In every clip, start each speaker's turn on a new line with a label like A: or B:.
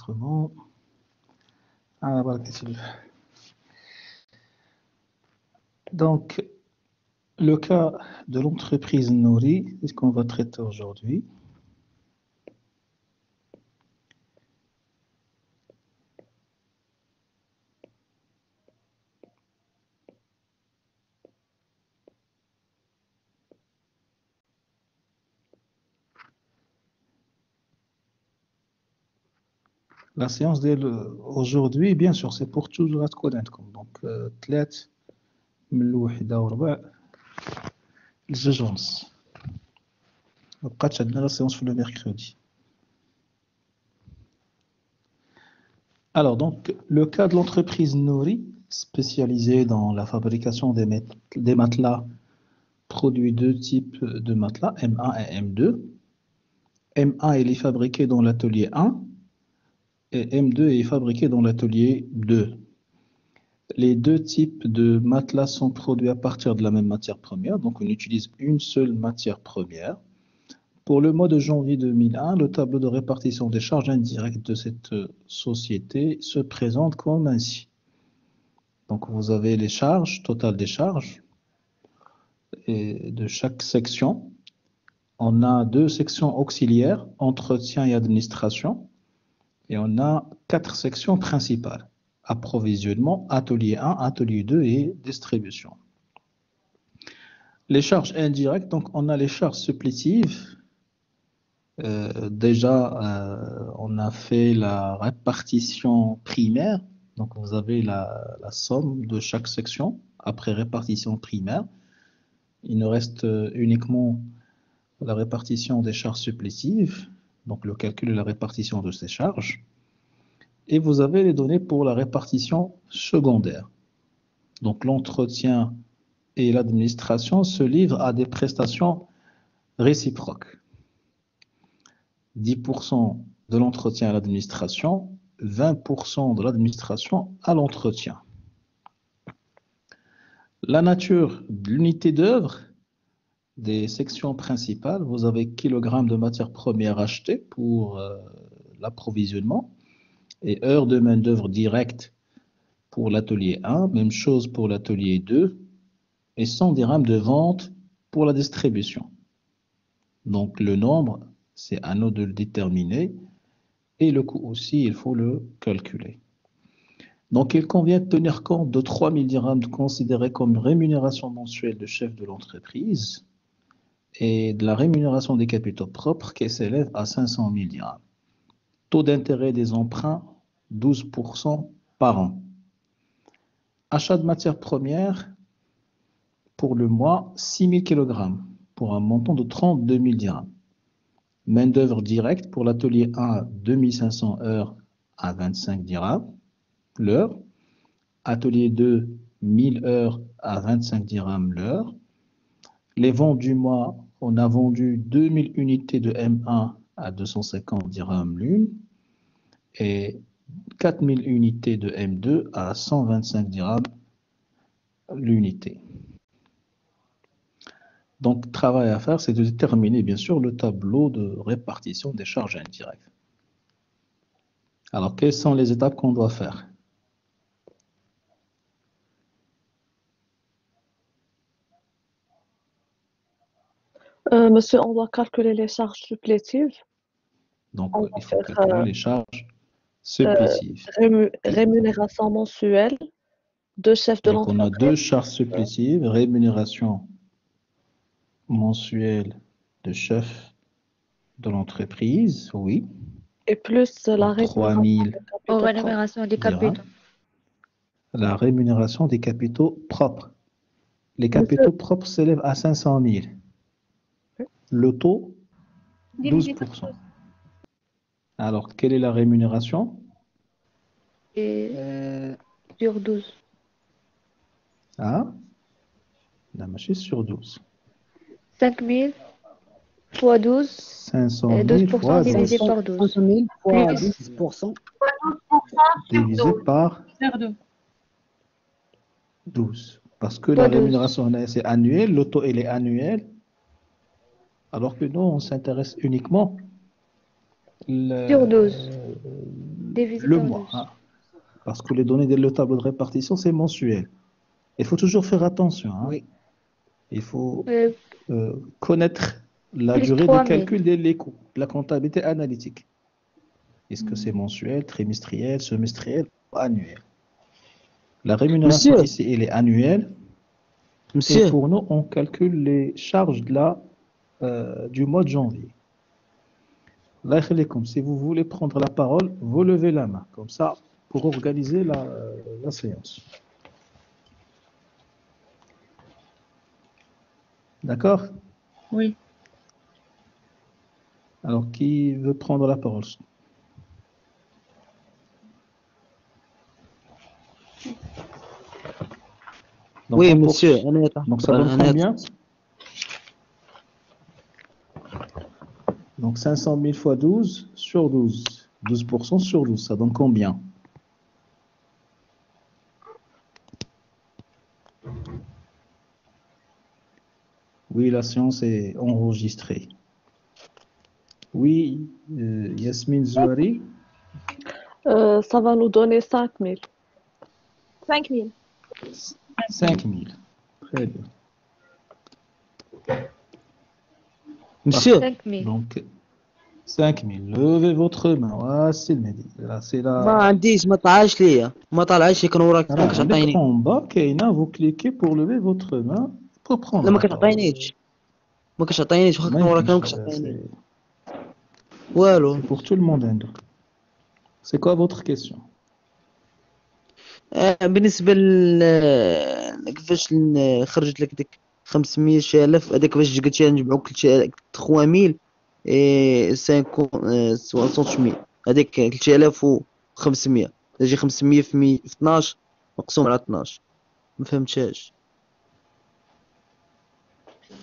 A: enregistrement. Ah, voilà. Donc, le cas de l'entreprise Nouri, c'est ce qu'on va traiter aujourd'hui. La séance d'aujourd'hui, bien sûr, c'est pour toujours être connaître. Donc, 3 من الوحدة وربع لجوج ونص. ما بقاتش عندنا لا séance le mercredi. Alors, donc, le cas de l'entreprise Nouri, spécialisée dans la fabrication des matelas, produit 2 types de matelas, M1 et M2. M1 il est fabriqué dans l'atelier 1 et M2 est fabriqué dans l'atelier 2. Les 2 types de matelas sont produits à partir de la même matière première, donc on utilise une seule matière première. Pour le mois de janvier 2001, le tableau de répartition des charges indirectes de cette société se présente comme ainsi. Donc vous avez les charges, total des charges et de chaque section. On a 2 sections auxiliaires, entretien et administration, et on a 4 sections principales. Approvisionnement, atelier 1, atelier 2 et distribution. Les charges indirectes, donc on a les charges supplétives. On a fait la répartition primaire. Donc vous avez la somme de chaque section après répartition primaire. Il nous reste uniquement la répartition des charges supplétives, donc le calcul de la répartition de ces charges. Et vous avez les données pour la répartition secondaire. Donc l'entretien et l'administration se livrent à des prestations réciproques. 10% de l'entretien à l'administration, 20% de l'administration à l'entretien. La nature de l'unité d'œuvre des sections principales, vous avez kilogrammes de matière première achetée pour l'approvisionnement et heures de main-d'œuvre directe pour l'atelier 1, même chose pour l'atelier 2 et 100 dirhams de vente pour la distribution. Donc le nombre, c'est à nous de le déterminer et le coût aussi, il faut le calculer. Donc il convient de tenir compte de 3 000 dirhams considérés comme rémunération mensuelle de chef de l'entreprise et de la rémunération des capitaux propres qui s'élève à 500 000 dirhams. Taux d'intérêt des emprunts, 12% par an. Achat de matières premières pour le mois, 6 000 kg pour un montant de 32 000 dirhams. Main-d'œuvre directe pour l'atelier 1, 2500 heures à 25 dirhams l'heure. Atelier 2, 1000 heures à 25 dirhams l'heure. Les ventes du mois, on a vendu 2000 unités de M1 à 250 dirhams l'une et 4000 unités de M2 à 125 dirhams l'unité. Donc, travail à faire, c'est de déterminer, bien sûr, le tableau de répartition des charges indirectes. Alors, quelles sont les étapes qu'on doit faire?
B: Monsieur, on doit calculer les charges supplétives.
A: Donc, il faut calculer les charges supplétives.
B: Rémunération mensuelle de chef de l'entreprise.
A: Donc, on a 2 charges supplétives, rémunération mensuelle de chef de l'entreprise, oui.
B: Et plus la
C: rémunération des capitaux.
A: La rémunération des capitaux propres. Les capitaux propres s'élèvent à 500 000. Le taux, 12%. Alors, quelle est la rémunération?
C: Sur 12.
A: Ah, la machine sur 12.
C: 5 000 fois 12.
A: 500 000
C: 12%
A: fois 12.
C: divisé par 12.
D: 500 000 fois 10%.
A: Divisé par 12. Parce que la rémunération, c'est annuel, le taux, il est annuel. Alors que nous, on s'intéresse uniquement
C: sur 12. divisé
A: le
C: par
A: mois.
C: 12.
A: Hein. Parce que les données de le tableau de répartition, c'est mensuel. Il faut toujours faire attention. Hein.
D: Oui.
A: Il faut
C: Euh,
A: connaître la
C: Plus
A: durée de
C: 3000.
A: calcul des coûts, la comptabilité analytique. Est-ce que c'est mensuel, trimestriel, semestriel ou annuel? La rémunération
E: Monsieur,
A: ici, elle est annuelle. Et
E: monsieur,
A: pour nous, on calcule les charges du mois de janvier. Allah yakhlikoum, si vous voulez prendre la parole, vous levez la main, comme ça, pour organiser la séance. D'accord?
F: Oui.
A: Alors, qui veut prendre la parole? Donc,
E: oui,
A: on
E: monsieur,
A: poursuit. Donc, ça donne combien? Donc, 500 000 fois 12 sur 12. 12% sur 12, ça donne combien? Oui, la séance est enregistrée. Oui, Yasmine Zouari,
B: Ça va nous donner 5000.
F: 5000.
A: 5 000. Très bien.
E: monsieur,
C: 5000.
A: Donc, 5 000. Levez votre main. Ah, c'est le midi. Là, c'est
E: ما
A: la...
E: عنديش ما طلعش ليا ما طلعش هيك نوراك ما
A: Alors,
E: كتعطيني
A: en bas, Keina, vous cliquez pour lever votre main pour prendre
E: لا ما
A: la parole.
E: كتعطينيش ما كتعطينيش واخا
A: ما
E: كنوراك ما
A: يمكنش.
E: كتعطيني
A: C'est
E: والو.
A: pour tout le monde. Ando. C'est quoi votre question?
E: بالنسبة كيفاش خرجت لك ديك 500,000 هذاك كيفاش قلتي نجمعو كل شيء 3000 اي 60,000 هذيك 3500 تجي 500 في 12 مقسوم على 12 ما فهمتهاش.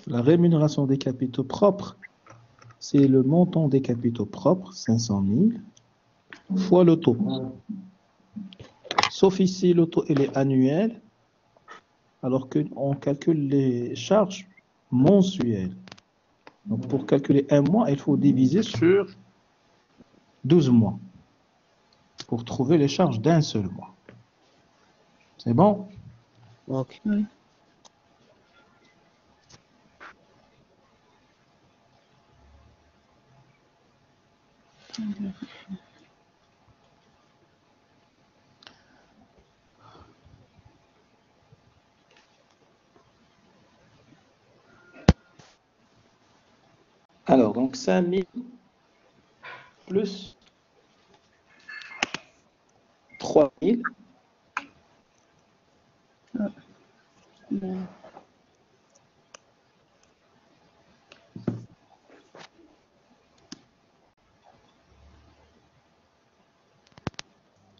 A: La rémunération des capitaux propres, c'est le montant des capitaux propres, 500 000, fois le taux. Sauf ici, le taux il est annuel, alors qu'on calcule les charges mensuelles. Donc, pour calculer un mois, il faut diviser sur 12 mois pour trouver les charges d'un seul mois. C'est bon?
E: اوكي.
F: Oui.
A: Alors, donc 5 000 plus 3 000.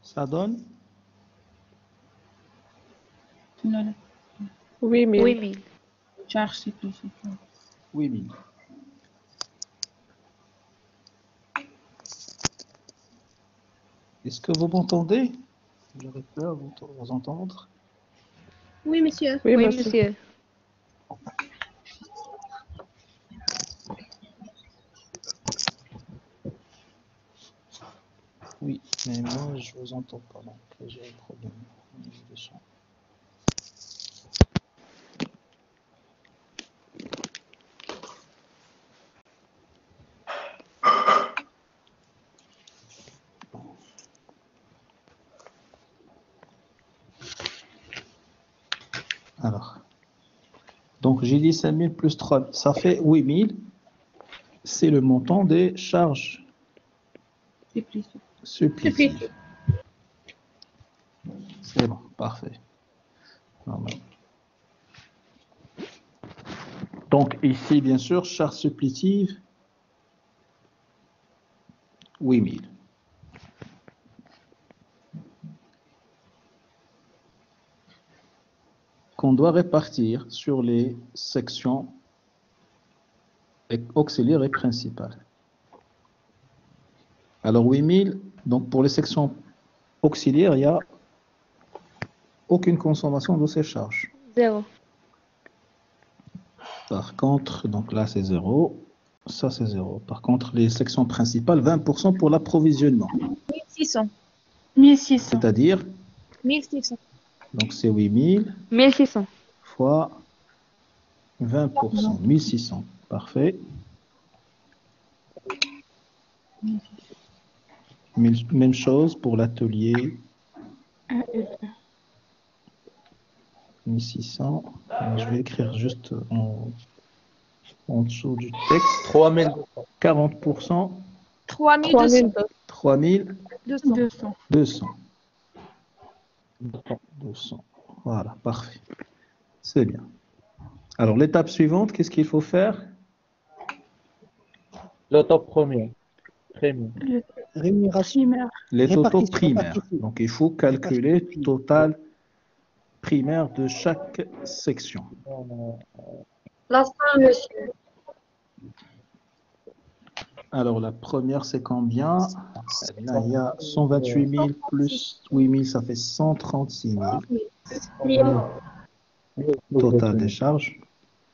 A: Ça donne
B: 8000.
C: 8000.
F: Charge simplifiée.
A: 8 000. Est-ce que vous m'entendez? J'aurais peur de vous entendre.
F: Oui, monsieur.
B: Oui,
C: Oui,
B: monsieur.
C: monsieur.
A: Oui, mais moi je vous entends pas, donc j'ai un problème au niveau du son. Alors, donc j'ai dit 5 000 plus 3 000, ça fait 8 000. C'est le montant des charges supplétives. C'est bon, parfait. Normal. Donc ici, bien sûr, charges supplétives, 8 000. Qu'on doit répartir sur les sections auxiliaires et principales. Alors 8 000, donc pour les sections auxiliaires, il n'y a aucune consommation de ces charges.
C: 0.
A: Par contre, donc là c'est 0, ça c'est 0. Par contre, les sections principales, 20% pour l'approvisionnement.
F: 600. 1600.
A: C'est-à-dire,
F: 1600.
A: donc c'est 8000
C: 1600.
A: fois 20%, 1600. Parfait. Même chose pour l'atelier. 1600. Alors, je vais écrire juste en dessous du texte.
G: 3200.
A: 40%,
F: 3200.
A: 3200.
F: 200.
A: 200. Voilà, parfait. C'est bien. Alors, l'étape suivante, qu'est-ce qu'il faut faire?
G: Le top premier.
D: Rémunération.
A: Les totaux
D: Répartition,
A: primaires.
D: répartition.
A: Donc, il faut calculer le total primaire de chaque section.
C: L'instant, monsieur.
A: Alors, la première, c'est combien? Là, il y a 128 000 plus 8 000, ça fait 136 000. Total des charges.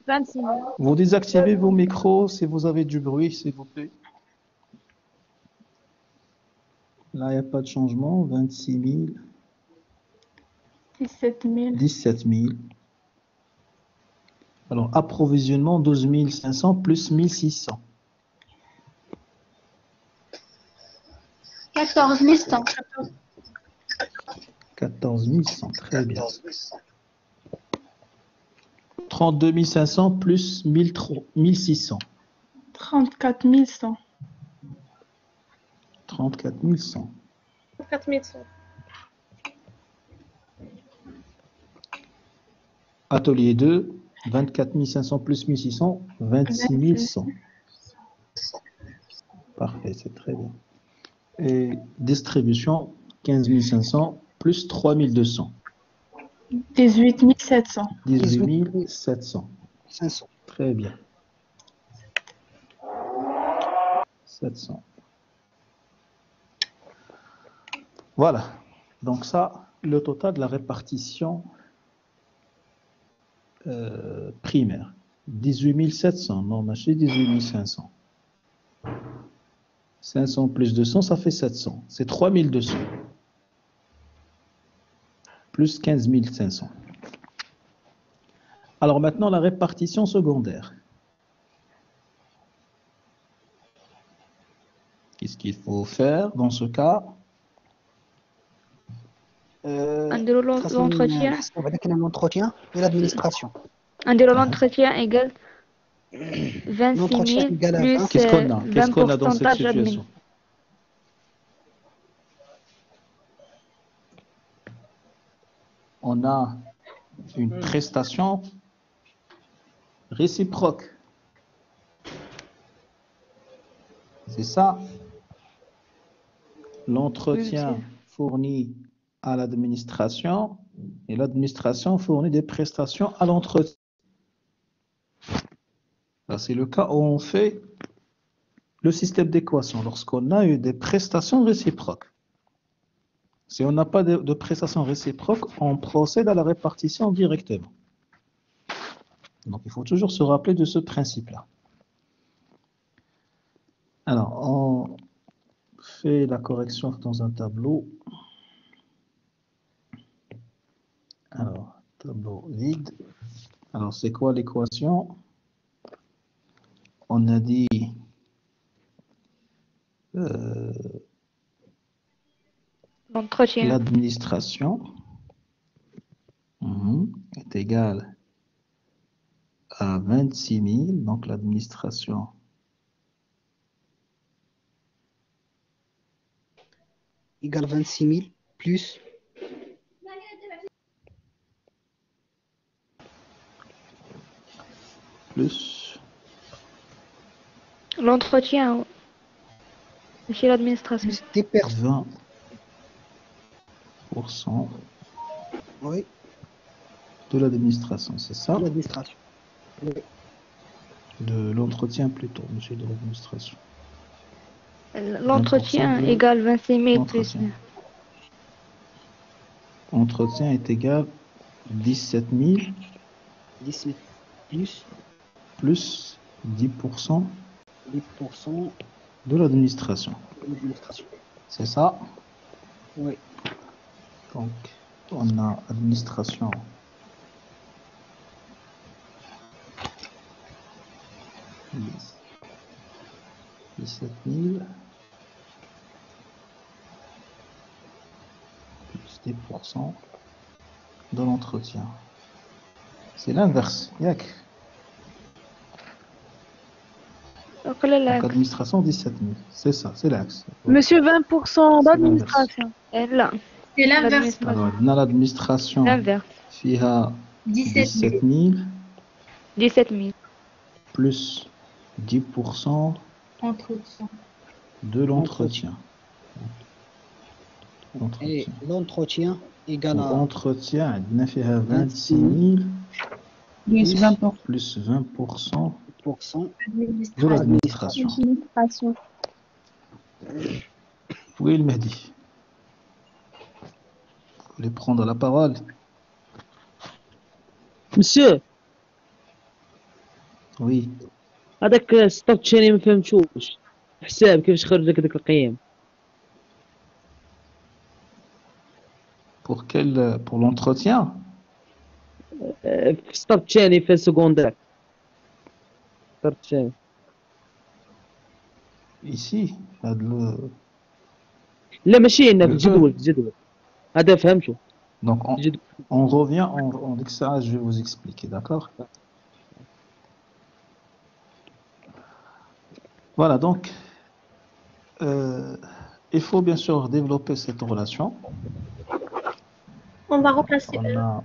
F: 26 000.
A: Vous désactivez vos micros si vous avez du bruit, s'il vous plaît. Là, il n'y a pas de changement. 26 000.
F: 17 000.
A: 17 000. Alors, approvisionnement, 12 500 plus 1600.
C: 14 100.
A: 14 100, très bien. 32 500 plus 1600.
F: 34 100.
A: 34 100.
F: 4 100.
A: Atelier 2, 24 500 plus 1600, 26 100. Parfait, c'est très bien. Et distribution, 15 500 plus 3 200.
F: 18 700.
A: 18 700.
D: 500.
A: Très bien. 700. Voilà. Donc ça, le total de la répartition primaire. 18 700. Non, on a fait 18 500. 500 plus 200, ça fait 700. C'est 3200. Plus 15 500. Alors maintenant, la répartition secondaire. Qu'est-ce qu'il faut faire dans ce cas?
C: L'entretien.
D: On va dire qu'il y a l'entretien et l'administration.
C: L'entretien égale 26
D: L'entretien
C: 000
D: égale à
C: plus
D: 20.
A: Qu'est-ce qu'on a? Qu'est-ce
C: 20
A: qu'on a dans cette
C: pourcentage admin.
A: situation? On a une prestation réciproque. C'est ça. L'entretien fournit à l'administration et l'administration fournit des prestations à l'entretien. C'est le cas où on fait le système d'équation, lorsqu'on a eu des prestations réciproques. Si on n'a pas de prestations réciproques, on procède à la répartition directement. Donc, il faut toujours se rappeler de ce principe-là. Alors, on fait la correction dans un tableau. Alors, tableau vide. Alors, c'est quoi l'équation? On a dit
C: L'entretien.
A: l'administration est égale à 26 000. Donc, l'administration
D: Égale 26 000 plus
C: L'entretien chez l'administration.
D: plus des personnes.
A: 20%
D: Oui,
A: de l'administration, c'est ça?
D: de l'administration. Oui.
A: De l'entretien plutôt, monsieur de l'administration.
C: L'entretien égale 26 000 plus.
A: Entretien. Entretien est égal 17 000
D: 18 plus
A: plus 10%
D: 10%
A: de l'administration.
D: de l'administration.
A: C'est ça?
D: Oui.
A: Donc, on a administration. Yes. 17 000 plus 10% de l'entretien. C'est l'inverse. Yak. Donc, administration 17 000. C'est ça, c'est l'axe.
B: Monsieur, 20% d'administration.
C: Et là,
F: C'est l'inverse.
A: Alors, dans l'administration,
C: l'inverse.
A: FIHA 17 000
C: 17 000.
A: plus 10%
F: Entretien.
A: de l'entretien.
D: Et l'entretien égale à
A: L'entretien, on a fait 26 000
F: Plus 20%.
A: plus 20%
D: %
A: de l'administration.
F: Administration.
A: Oui, il m'a dit. Vous voulez prendre la parole?
E: مسيو
A: Oui.
E: هذاك السطر الثاني ما فهمتوش حساب كيفاش خرج لك داك القيم
A: Pour l'entretien?
E: في السطر الثاني في السكوندير السطر الثاني
A: Ici,
E: لا ماشي هنا في الجدول هذا فهمته
A: donc
E: الجدول
A: on revient, on dit que ça, je vais vous expliquer, d'accord? Voilà, donc il faut bien sûr développer cette relation.
F: On va remplacer
A: On a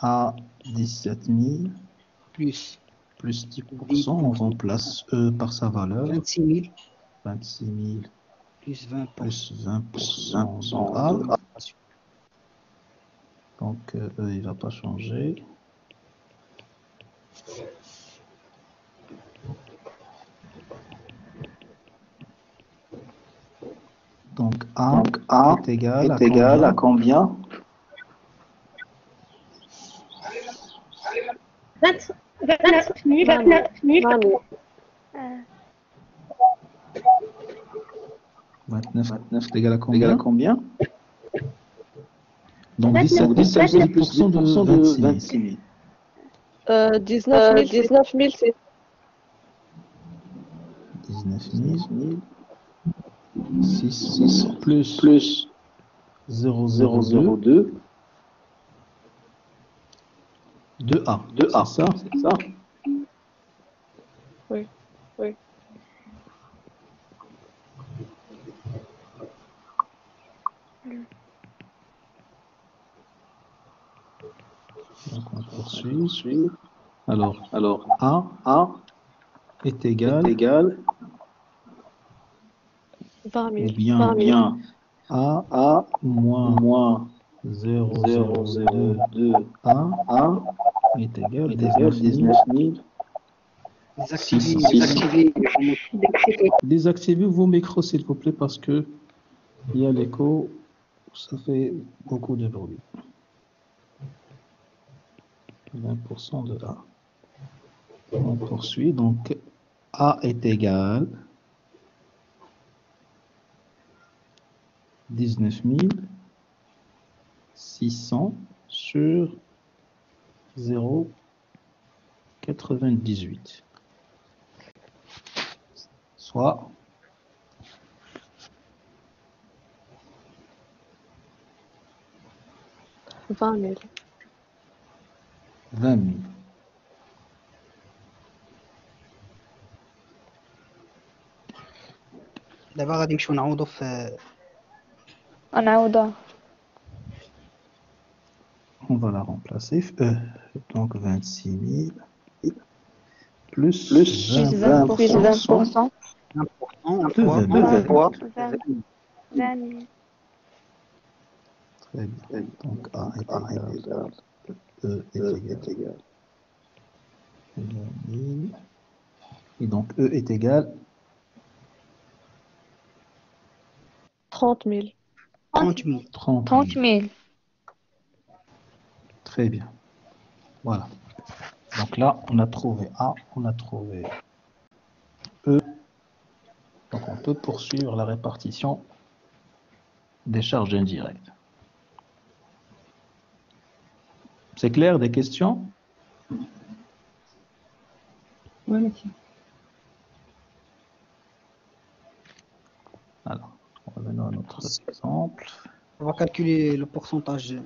A: A 17 000
D: plus
A: plus 10%, on remplace E par sa valeur.
D: 26 000
A: 26 000
D: plus 20%.
A: plus 20% de A. Donc E, il ne va pas changer. Donc A est égal à combien?
F: 29 000.
A: 29 est égal à combien? Donc 17% de 26 000.
B: 19 000, c'est
A: 19 000 6 plus 0,02 2A. C'est ça?
B: Oui.
A: Donc on poursuit. Alors A est égal
B: 20 000.
A: ou bien A moins 0,02 A est égal 19 000. Désactivez vos micros s'il vous plaît parce que il y a l'écho, ça fait beaucoup de bruit. 20% de A. On poursuit, donc A est égal 19 600 sur 0,98. Soit
B: 20 000.
A: 20 000.
D: دابا غادي نمشيو نعوضوا في
C: نعوضها.
A: On va la remplacer. Donc 26 000 plus 20%.
C: 20%.
D: fois
C: 20 000.
A: Très bien. Donc A est égal. E est égal. 20 000. Et donc E est égal
B: 30 000.
D: 30 000.
C: 30 000.
A: Très bien. Voilà. Donc là, on a trouvé A, on a trouvé E. Donc on peut poursuivre la répartition des charges indirectes. C'est clair, des questions?
F: Oui, monsieur.
A: Alors, revenons à notre exemple.
D: On va calculer le pourcentage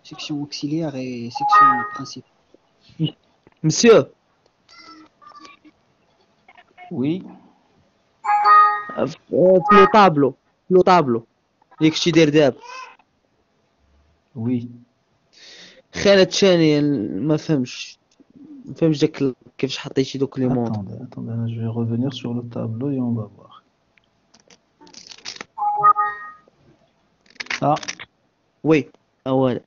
D: section auxiliaire et section principale.
E: Monsieur,
A: Oui,
E: في لو طابلو اللي كنتي داير دابا
A: oui.
E: خانت ثاني ما فهمش داك كيفاش حطيتي دوك لي مونط.
A: Attendez, je vais revenir sur le tableau et on va voir. Ah,
E: وي اولا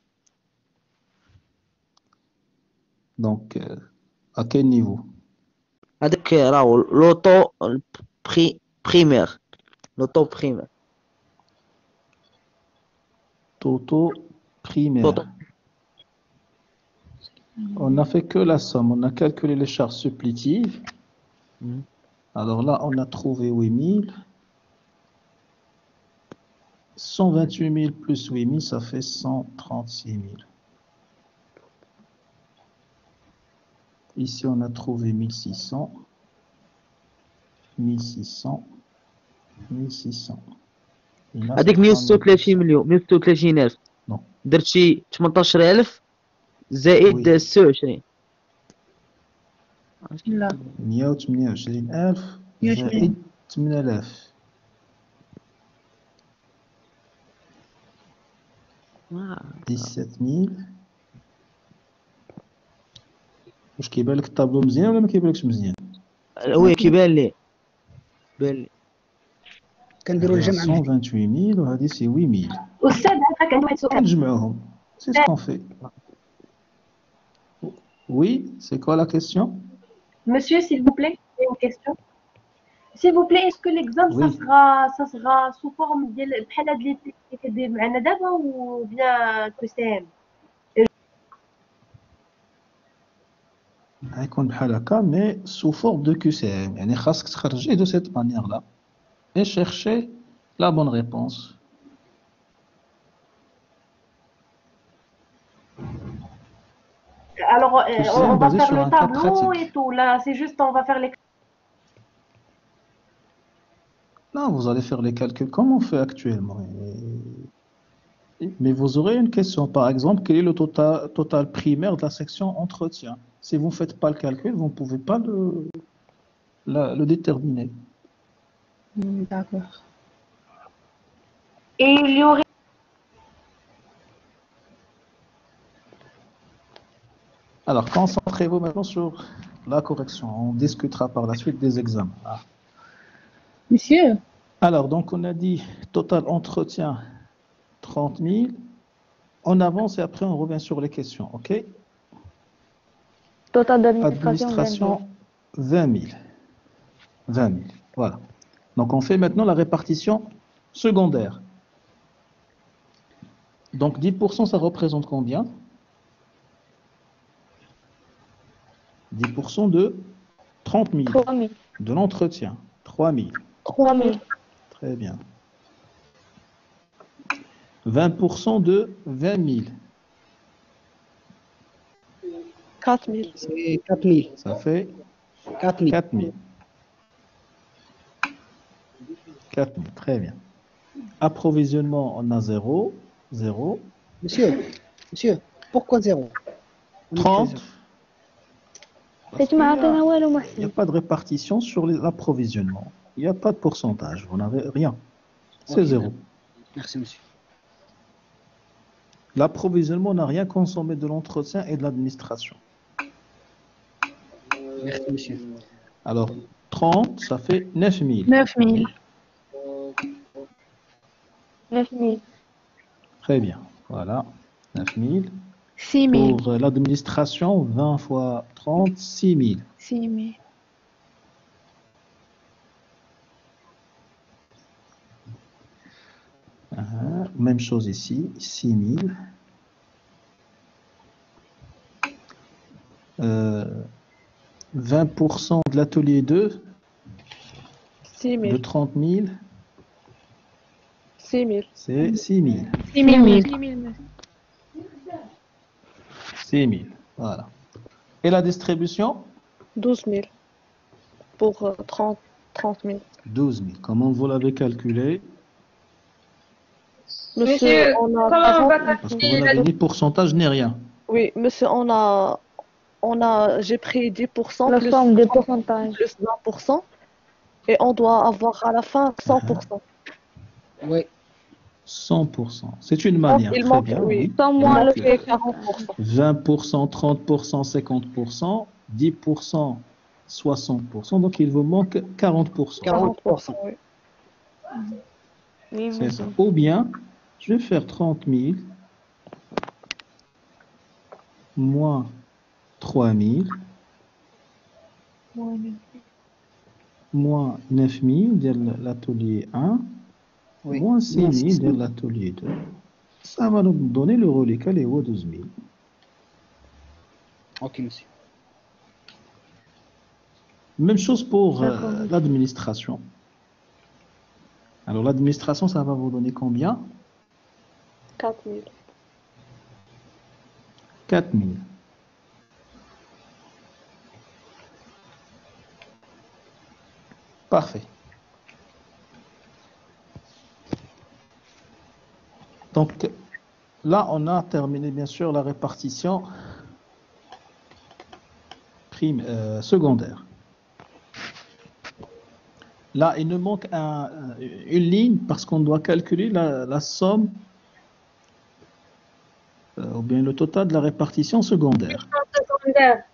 A: donc, à quel niveau?
E: هذاك راهو لوطو بريمير لوطو بريمير
A: Taux primaire.
E: لوطو
A: On n'a fait que la somme, on a calculé les charges supplétives.
E: Mhm.
A: Alors là, on a trouvé 8000. 128 000 plus 8 000, ça fait 136 000. Ici, on a trouvé 1600. 1600. 1600. Il y en a
E: هذيك 136 مليون 136 الف
A: Non.
E: درتي 18000 زائد
A: وي.
E: 26
F: لا
A: 128,000 زائد 8000.
E: آه.
A: 17 000. واش كيبان لك الطابلو مزيان ولا ما كيبانلكش مزيان؟
E: وي كيبان لي
D: كنديروا الجمع
A: 128 000 وهذه سي 8 000.
F: أستاذ عندك واحد السؤال.
A: نجمعوهم. C'est ce qu'on fait. Oui, c'est quoi la question?
F: Monsieur, s'il vous plaît, j'ai une question. S'il vous plaît, est-ce que l'examen
A: Oui.
F: ça sera sous forme ديال بحال هاد اللي كدير معنا دابا ou bien QCM؟
A: غيكون بحال هكا mais sous forme de QCM. يعني خاصك تخرجيه de cette manière là et chercher la bonne réponse.
F: Alors,
A: QCM
F: on va
A: basé
F: faire
A: sur
F: le
A: un cas
F: tableau
A: pratique.
F: et tout. Là, c'est juste, on va faire les.
A: Non, vous allez faire les calculs comme on fait actuellement. Mais vous aurez une question, par exemple, quel est le total primaire de la section entretien? Si vous ne faites pas le calcul, vous ne pouvez pas le déterminer.
F: D'accord. Et il y aurait.
A: Alors, concentrez-vous maintenant sur la correction. On discutera par la suite des examens. Ah.
F: Monsieur,
A: Alors, donc, on a dit total entretien 30 000. On avance et après, on revient sur les questions. OK?
C: Total d'administration,
A: Administration 20 000. 20 000. Voilà. Donc, on fait maintenant la répartition secondaire. Donc, 10%, ça représente combien? 10% de 30 000.
C: 3 000.
A: De l'entretien. 3 000.
C: 3 000.
A: Très bien. 20% de 20 000.
B: 4 000.
D: C'est 4000.
A: Ça fait
D: 4000.
A: 4 000. 4 000. Très bien. Approvisionnement, on a 0. 0.
D: Monsieur, pourquoi 0?
A: 30.
C: حيت ما عطينا والو
A: Il n'y a
C: محسن.
A: pas de répartition sur l'approvisionnement. Il n'y a pas de pourcentage. Vous n'avez rien. C'est
D: Ok.
A: 0.
D: Merci, monsieur.
A: L'approvisionnement n'a rien consommé de l'entretien et de l'administration.
D: Merci, monsieur.
A: Alors, 30, ça fait 9 000.
F: 9 000.
C: 9 000.
A: Très bien. Voilà. 9 000.
F: 6 000.
A: Pour l'administration, 20 fois 30, 6 000.
F: 6 000.
A: Même chose ici, 6 000. 20% de l'atelier 2
B: 6
A: de
B: 000.
A: 30 000,
B: 6 000.
A: c'est 6 000.
F: 6 000.
A: 6 000. Voilà. Et la distribution?
B: 12 000 pour 30 000.
A: 12 000. Comment vous l'avez calculé?
B: Monsieur, on a
C: comment on va
B: 40
A: Parce que vous n'avez ni pourcentage ni rien.
B: Oui, monsieur, j'ai pris 10%
C: la
B: plus
C: somme des pourcentages.
B: plus 20% et on doit avoir à la fin 100%.
D: Oui,
A: 100%. C'est une manière.
B: il
A: Très
B: manque,
A: bien,
B: oui.
A: oui.
C: Sans
B: Il
C: moins le
B: manque
C: fait
B: 40%.
A: 20%, 30%, 50%, 10%, 60%. Donc, il vous manque 40%.
D: 40%.
B: Oui.
C: Oui,
A: C'est ça.
C: monsieur.
A: Ou bien, je vais faire 30 000 moins 3 000 moins 9 000 de l'atelier 1
D: Oui.
A: moins 6 000
D: 6
A: de
D: 000.
A: l'atelier 2. Ça va nous donner le reliquat, les 12 000.
D: Ok, monsieur.
A: Même chose pour
C: D'accord, monsieur.
A: l'administration. Alors, l'administration, ça va vous donner combien?
B: 4 000.
A: 4 000. Parfait. Donc, là, on a terminé, bien sûr, la répartition secondaire. Là, il nous manque une ligne parce qu'on doit calculer la somme ou bien le total de la répartition secondaire.
F: Secondaire.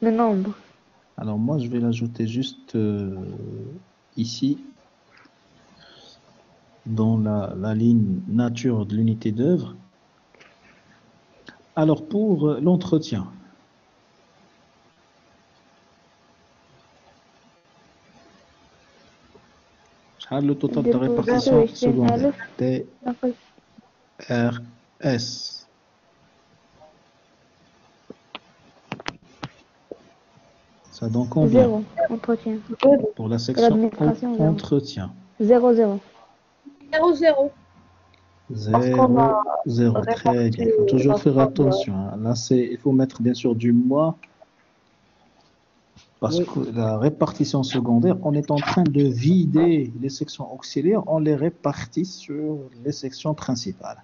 C: Le nombre.
A: Alors moi, je vais l'ajouter juste ici, dans la ligne nature de l'unité d'œuvre. Alors pour l'entretien, le total de la répartition secondaire, TRS. Ça donne combien?
C: 0. Entretien.
A: Pour la section
C: L'administration, 0.
A: entretien.
C: 0, 0.
F: 0, 0.
A: 0, 0. Très bien. Il faut toujours faire attention. Hein. Là, il faut mettre bien sûr du mois. Parce
D: Oui.
A: que la répartition secondaire, on est en train de vider les sections auxiliaires, on les répartit sur les sections principales.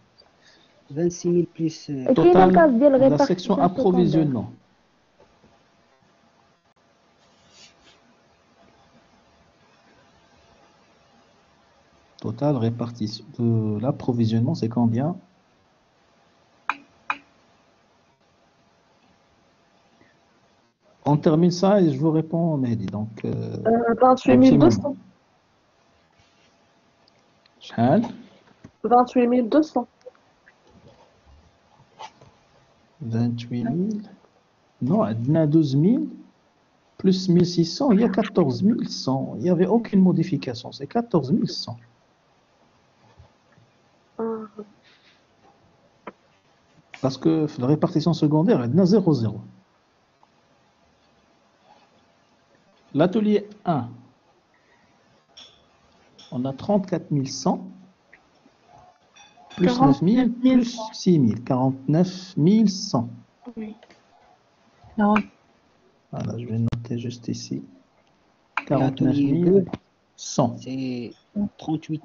D: 26 000 plus.
C: Et
A: Total
C: quel cas de
A: de la
C: répartition
A: section
C: secondaire?
A: approvisionnement. Total répartition de l'approvisionnement, c'est combien? On termine ça et je vous réponds, Mehdi. Donc,
B: 28 200.
A: شحال
B: 28 200.
A: 28 000. Non, on a 12 000 plus 1600, il y a 14 100. Il n'y avait aucune modification, c'est 14 100. Parce que la répartition secondaire, elle a 0,0. L'atelier 1, on a 34 100, plus 9 000, plus 6 000, 49 100.
B: Oui.
A: Voilà, je vais noter juste ici. 49
D: L'atelier 2,
A: 100.
D: c'est 38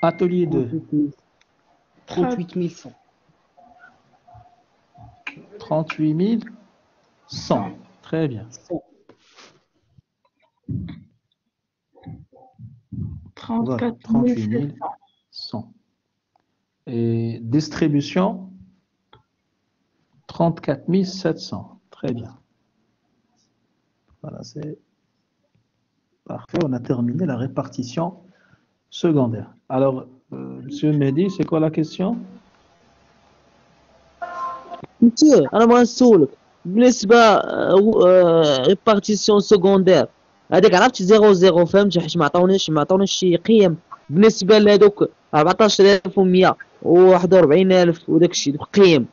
A: Atelier 2,
D: 100.
A: 38 100. Très bien.
B: 34
A: 38 100. Et distribution, 34 700. Très bien. Voilà, c'est parfait. On a terminé la répartition secondaire. Alors, Monsieur Mehdi, c'est quoi la question?
E: monsieur انا بغا نسولك بالنسبه ريبارتيسيون سكوندير هذيك عرفت 0 0 فهمت حيت ما عطاونيش شي قيم بالنسبه لهذوك 14100 و41000 وداك الشيء دوك قيم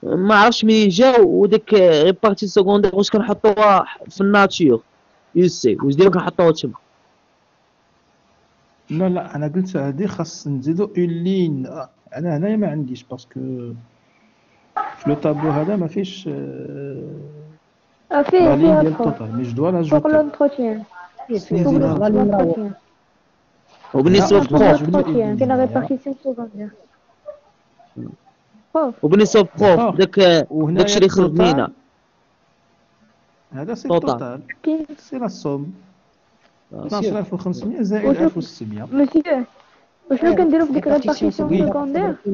E: ما عرفتش منين جاو وديك ريبارتي سكوندير واش كنحطوها في الناتور يسي واش ديما كنحطوها تما
A: لا انا قلت هذه خاص نزيدو اون لين. انا هنايا ما عنديش باسكو Le tableau هذا ما فيش
C: Ah,
A: la ligne
C: فيها
A: ديال
C: prof.
A: التوتال mais je dois
C: Pour
A: l'ajouter.
C: l'entretien.
D: فيه
C: Pour
D: فيها لا لين راهو.
C: l'entretien.
E: وبالنسبه
A: لا
C: Ah, pour
A: je dois
E: للبروف
A: ajouter
C: l'entretien.
A: une
C: C'est la
A: ligne.
C: répartition secondaire. Prof.
E: وبالنسبه للبروف
A: D'accord.
E: داكشي
A: وهنايا
E: اللي يخرج
A: التوتال
E: لينا
A: هذا سي
E: توتال
A: التوتال
C: Qui-
A: سي لا سوم
D: مسيو
A: 12500 زائد
C: وشوف
A: 1600.
C: monsieur وشنو كنديرو في ديك
D: ريبارتيسيون
C: répartition
A: Oui.
C: secondaire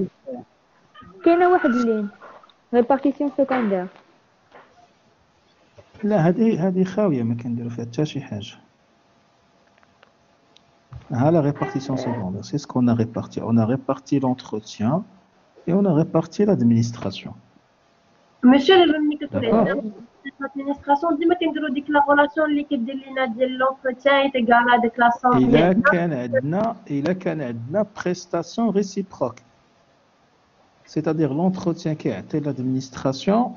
C: كاينه واحد اللين répartition secondaire
A: لا هذه خاويه ما كنديروا فيها حتى شي حاجه. ها la répartition secondaire, c'est ce qu'on a réparti. On a réparti l'entretien et on a réparti l'administration.
F: Monsieur اللي ملي كتقول
A: D'accord.
F: عندنا l'administration ديما كنديروا ديك لا غولاسيون اللي كدير لينا ديال l'entretien égal à ديك لا somme
A: إلا كان عندنا prestation réciproque. C'est-à-dire l'entretien qui a été l'administration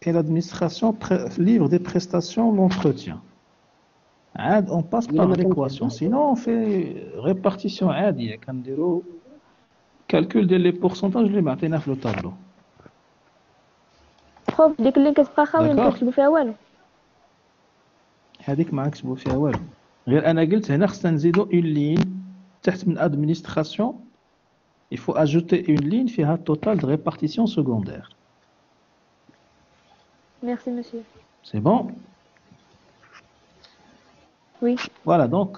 A: et l'administration livre des prestations l'entretien. On passe par l'équation. Sinon, on fait répartition عادية. كنديروا calcul des pourcentages اللي معطينا في le tableau.
C: بروف ديك اللي كتبقى خاويه ما
A: D'accord.
C: كتكتبوا فيها والو
A: هذيك ما نكتبوا فيها والو. غير أنا قلت هنا خصنا نزيدوا une ligne تحت من administration. Il faut ajouter une ligne فيها total de répartition secondaire.
C: merci monsieur
A: C'est bon?
C: oui
A: Voilà, donc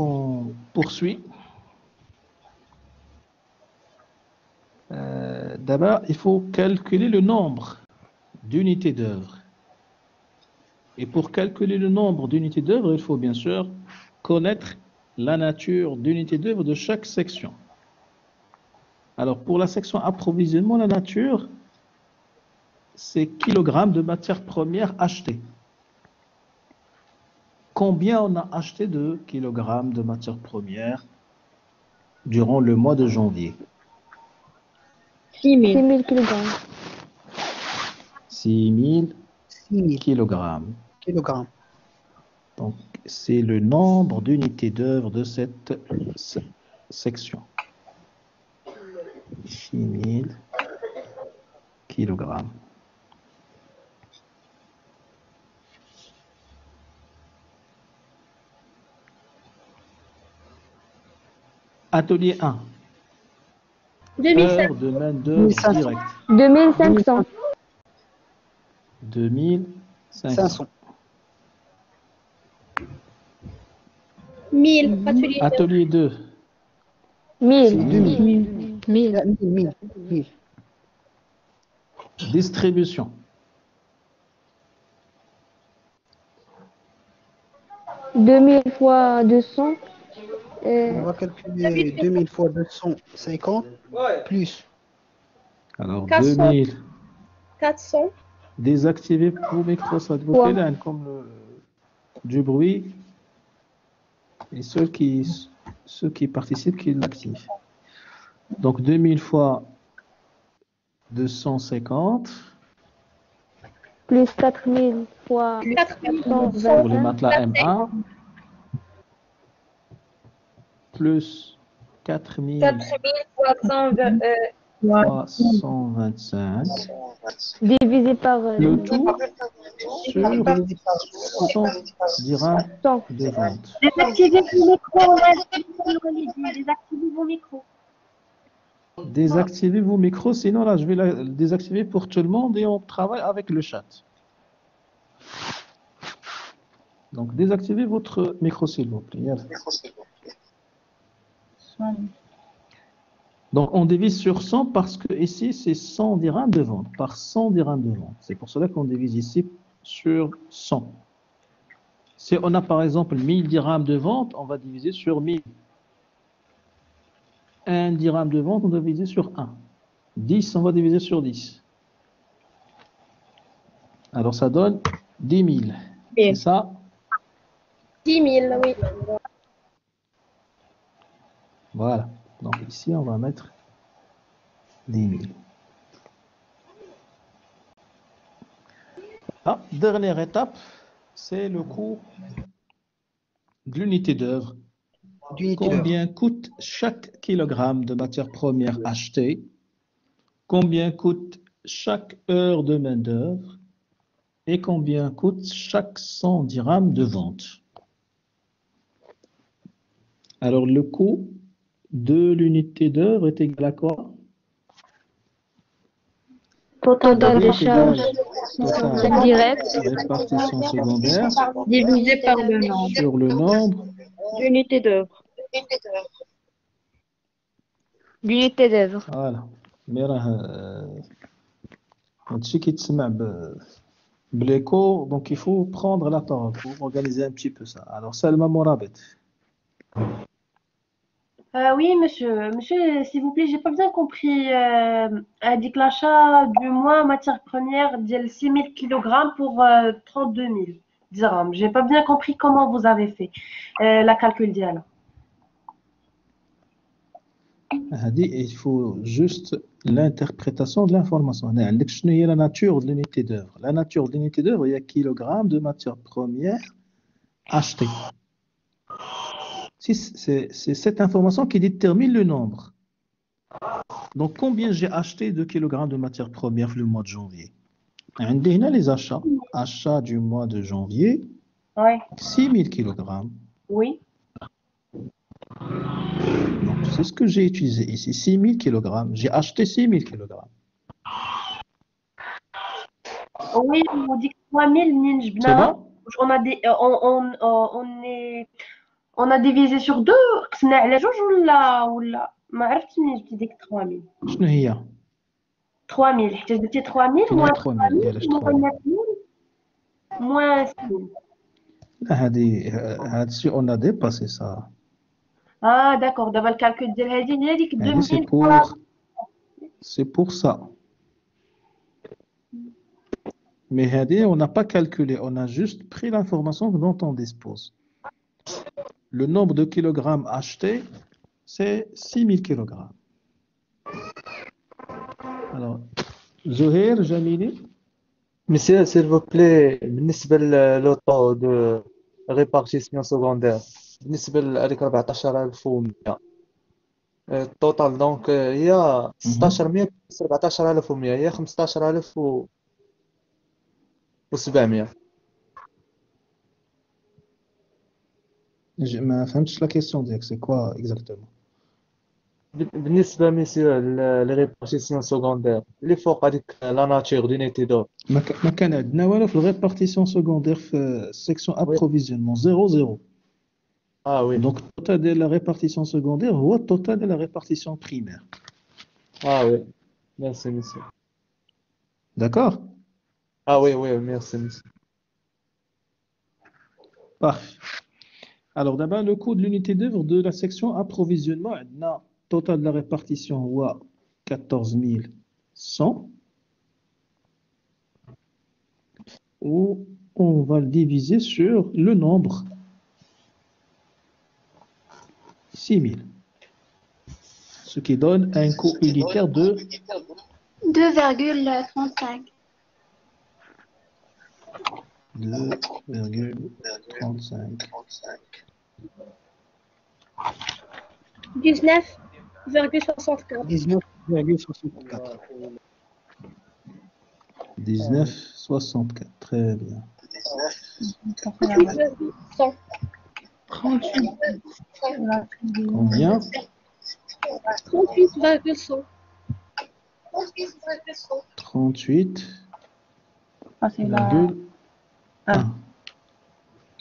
A: on poursuit. D'abord, il faut calculer le nombre d'unités d'œuvre. Et pour calculer le nombre d'unités d'œuvre, il faut bien sûr connaître la nature d'unité d'œuvre de chaque section. Alors, pour la section approvisionnement, la nature, c'est kilogrammes de matières premières achetées. Combien on a acheté de kilogrammes de matières premières durant le mois de janvier?
C: 6000 kg
A: 6000
D: 6000
A: kilogrammes.
D: كيلوغرام.
A: Donc, c'est le nombre d'unités d'œuvre de cette section. 6000 kilogrammes. Atelier 1.
F: 2500
A: Heure de main-d'œuvre directe.
C: 2500
A: 2500.
D: 500.
F: 1000 atelier
A: Atelier 2.
C: 1000
D: لا 1000
A: Distribution.
C: 2000 fois 200
D: On va calculer 2000 fois 250 plus
A: Alors,
F: 400.
A: 2000.
F: 400
A: Désactivez vos micros, ça vous
C: Ouais.
A: fait là, comme du bruit. Et ceux qui participent, qui l'activent. Donc 2000 fois 250
C: plus 4000 fois
F: 4000
A: pour les
C: 125
A: matelas M1 plus 4000
F: fois 120
A: fois 125
C: divisé par
A: le tout sur 100 dirhams
C: 100
A: de vente.
F: désactivez vos micros désactivez vos micros
A: Désactivez vos micros, sinon là je vais la désactiver pour tout le monde et on travaille avec le chat. Donc désactivez votre micro s'il vous plaît. Yalla. Donc on divise sur 100 parce que ici c'est 100 dirhams de vente, par 100 dirhams de vente. C'est pour cela qu'on divise ici sur 100. Si on a par exemple 1000 dirhams de vente, on va diviser sur 1000. 1 dirham de vente, on doit diviser sur 1. 10, on va diviser sur 10. Alors ça donne 10 000. C'est ça?
F: 10 000 oui
A: Voilà. Donc ici, on va mettre 10 000. Ah, dernière étape, c'est le coût de l'unité d'œuvre
D: d'unité d'œuvre.
A: Combien coûte chaque kilogramme de matière première achetée? Combien coûte chaque heure de main-d'œuvre? Et combien coûte chaque 100 dirhams de vente? Alors, le coût de l'unité d'œuvre est égal à quoi?
C: Total
A: Oui,
C: des
A: est égal
C: charges
A: total
C: directes
A: répartition secondaire
B: divisé par le nombre
A: sur le nombre.
B: d'unités d'œuvre.
C: d'unités d'œuvre.
A: Voilà. Mais هادشي كيتسمع بليكو, donc il faut prendre la parole pour organiser un petit peu ça. Alors, Salma Morabet.
F: Oui, monsieur. Monsieur, s'il vous plaît, j'ai pas bien compris. Elle dit que l'achat du mois matière première dit 6 000 kg pour 32 000 dirhams. J'ai pas bien compris comment vous avez fait la calcul d'IALA.
A: Il faut juste l'interprétation de l'information. شنو هي la nature de l'unité d'œuvre? La nature de l'unité d'œuvre, il y a kilogramme de matière première achetée. C'est cette information qui détermine le nombre. Donc, combien j'ai acheté de kilogrammes de matière première le mois de janvier? عندي هنا les achats. Achat du mois de janvier,
F: Oui,
A: 6 000 kilogrammes.
F: oui.
A: Donc, c'est ce que j'ai utilisé ici, 6 000 kilogrammes. J'ai acheté 6 000 kilogrammes.
F: Oui, on dit que 3 000 منين
A: C'est
F: جبنا.
A: bon?
F: On a divisé sur 2 قسمنا على جوج ولا ما عرفتش منين جبتي ديك 3000.
A: شنو هي؟
F: 3000 حيت جبتي 3000
A: فين هي
F: moins
A: 3000 ديالاش 3000
F: moins 9000 moins 6000.
A: لا هادشي on a dépassé ça.
F: Ah d'accord, دابا الكالكول ديال هذه هي ديك
A: يعني
F: 2000.
A: c'est pour ça. Mais هذه on n'a pas calculé, on a juste pris l'information dont on dispose. Le nombre de kilogrammes achetés, c'est 6 000 kilogrammes. Alors, Zohair Jamili.
G: Monsieur, s'il vous plaît, بالنسبة للوطو de répartition secondaire بالنسبة لهذيك 14100 التوتال دونك هي 16100 بلس 14100 هي 15700.
A: ما فهمتش la question ديالك, c'est quoi exactement?
G: بالنسبة مسيو للريبارتيسيون سكوندير اللي فوق هذيك لا ناتور دونيتي دو
A: ما كان عندنا والو في الريبارتيسيون سكوندير في section approvisionnement 0-0.
G: اه وي
A: Donc, le total de la répartition secondaire هو le total de la répartition primaire.
G: اه وي ميرسي مسيو.
A: D'accord?
G: اه وي ميرسي مسيو.
A: Parfait. Alors, d'abord, le coût de l'unité d'œuvre de la section approvisionnement, on a total de la répartition هو 14100. Où on va le diviser sur le nombre 6 000. Ce qui donne un coût unitaire de
H: 2,35.
A: 2,35.
H: 19,64.
D: 19,64.
A: 19,64. Très bien.
H: 100.
A: Combien?
H: 38,100.
A: 38.
B: Ah, c'est la...
A: Virgule
B: Ah.
A: 1.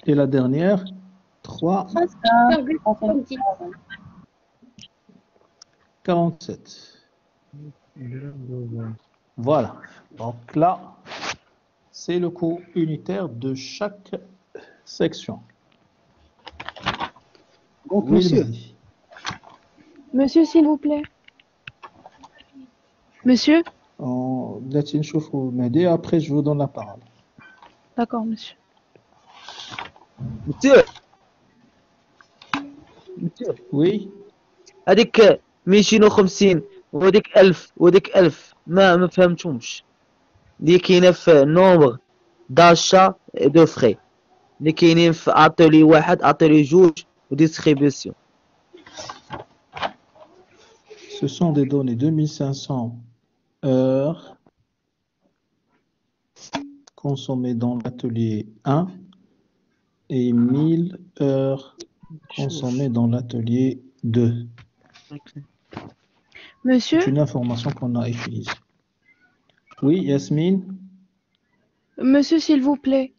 A: Et la dernière, 3,
H: 30,70.
A: 47. Voilà. Donc là, c'est le coût unitaire de chaque section.
D: Donc,
A: Oui,
D: monsieur,
A: Mehdi.
B: Monsieur, s'il vous plaît. Monsieur?
A: Laisse نشوف Mehdi, après je vous donne la parole.
B: D'accord, monsieur.
E: مسيو
A: Oui.
E: هذيك 250 وهذيك 1000 وهذيك 1000 ما فهمتهمش اللي كاينه في نومبر داشا دو فري اللي كاينين في اتولي واحد اتولي جوج وديستريبيسيون
A: Ce sont des données 2500 heures consommées dans l'atelier 1 et 1000 heures consommées dans l'atelier 2.
C: Monsieur,
A: C'est une information qu'on a utilisée. Oui, Yasmine?
C: monsieur, s'il vous plaît.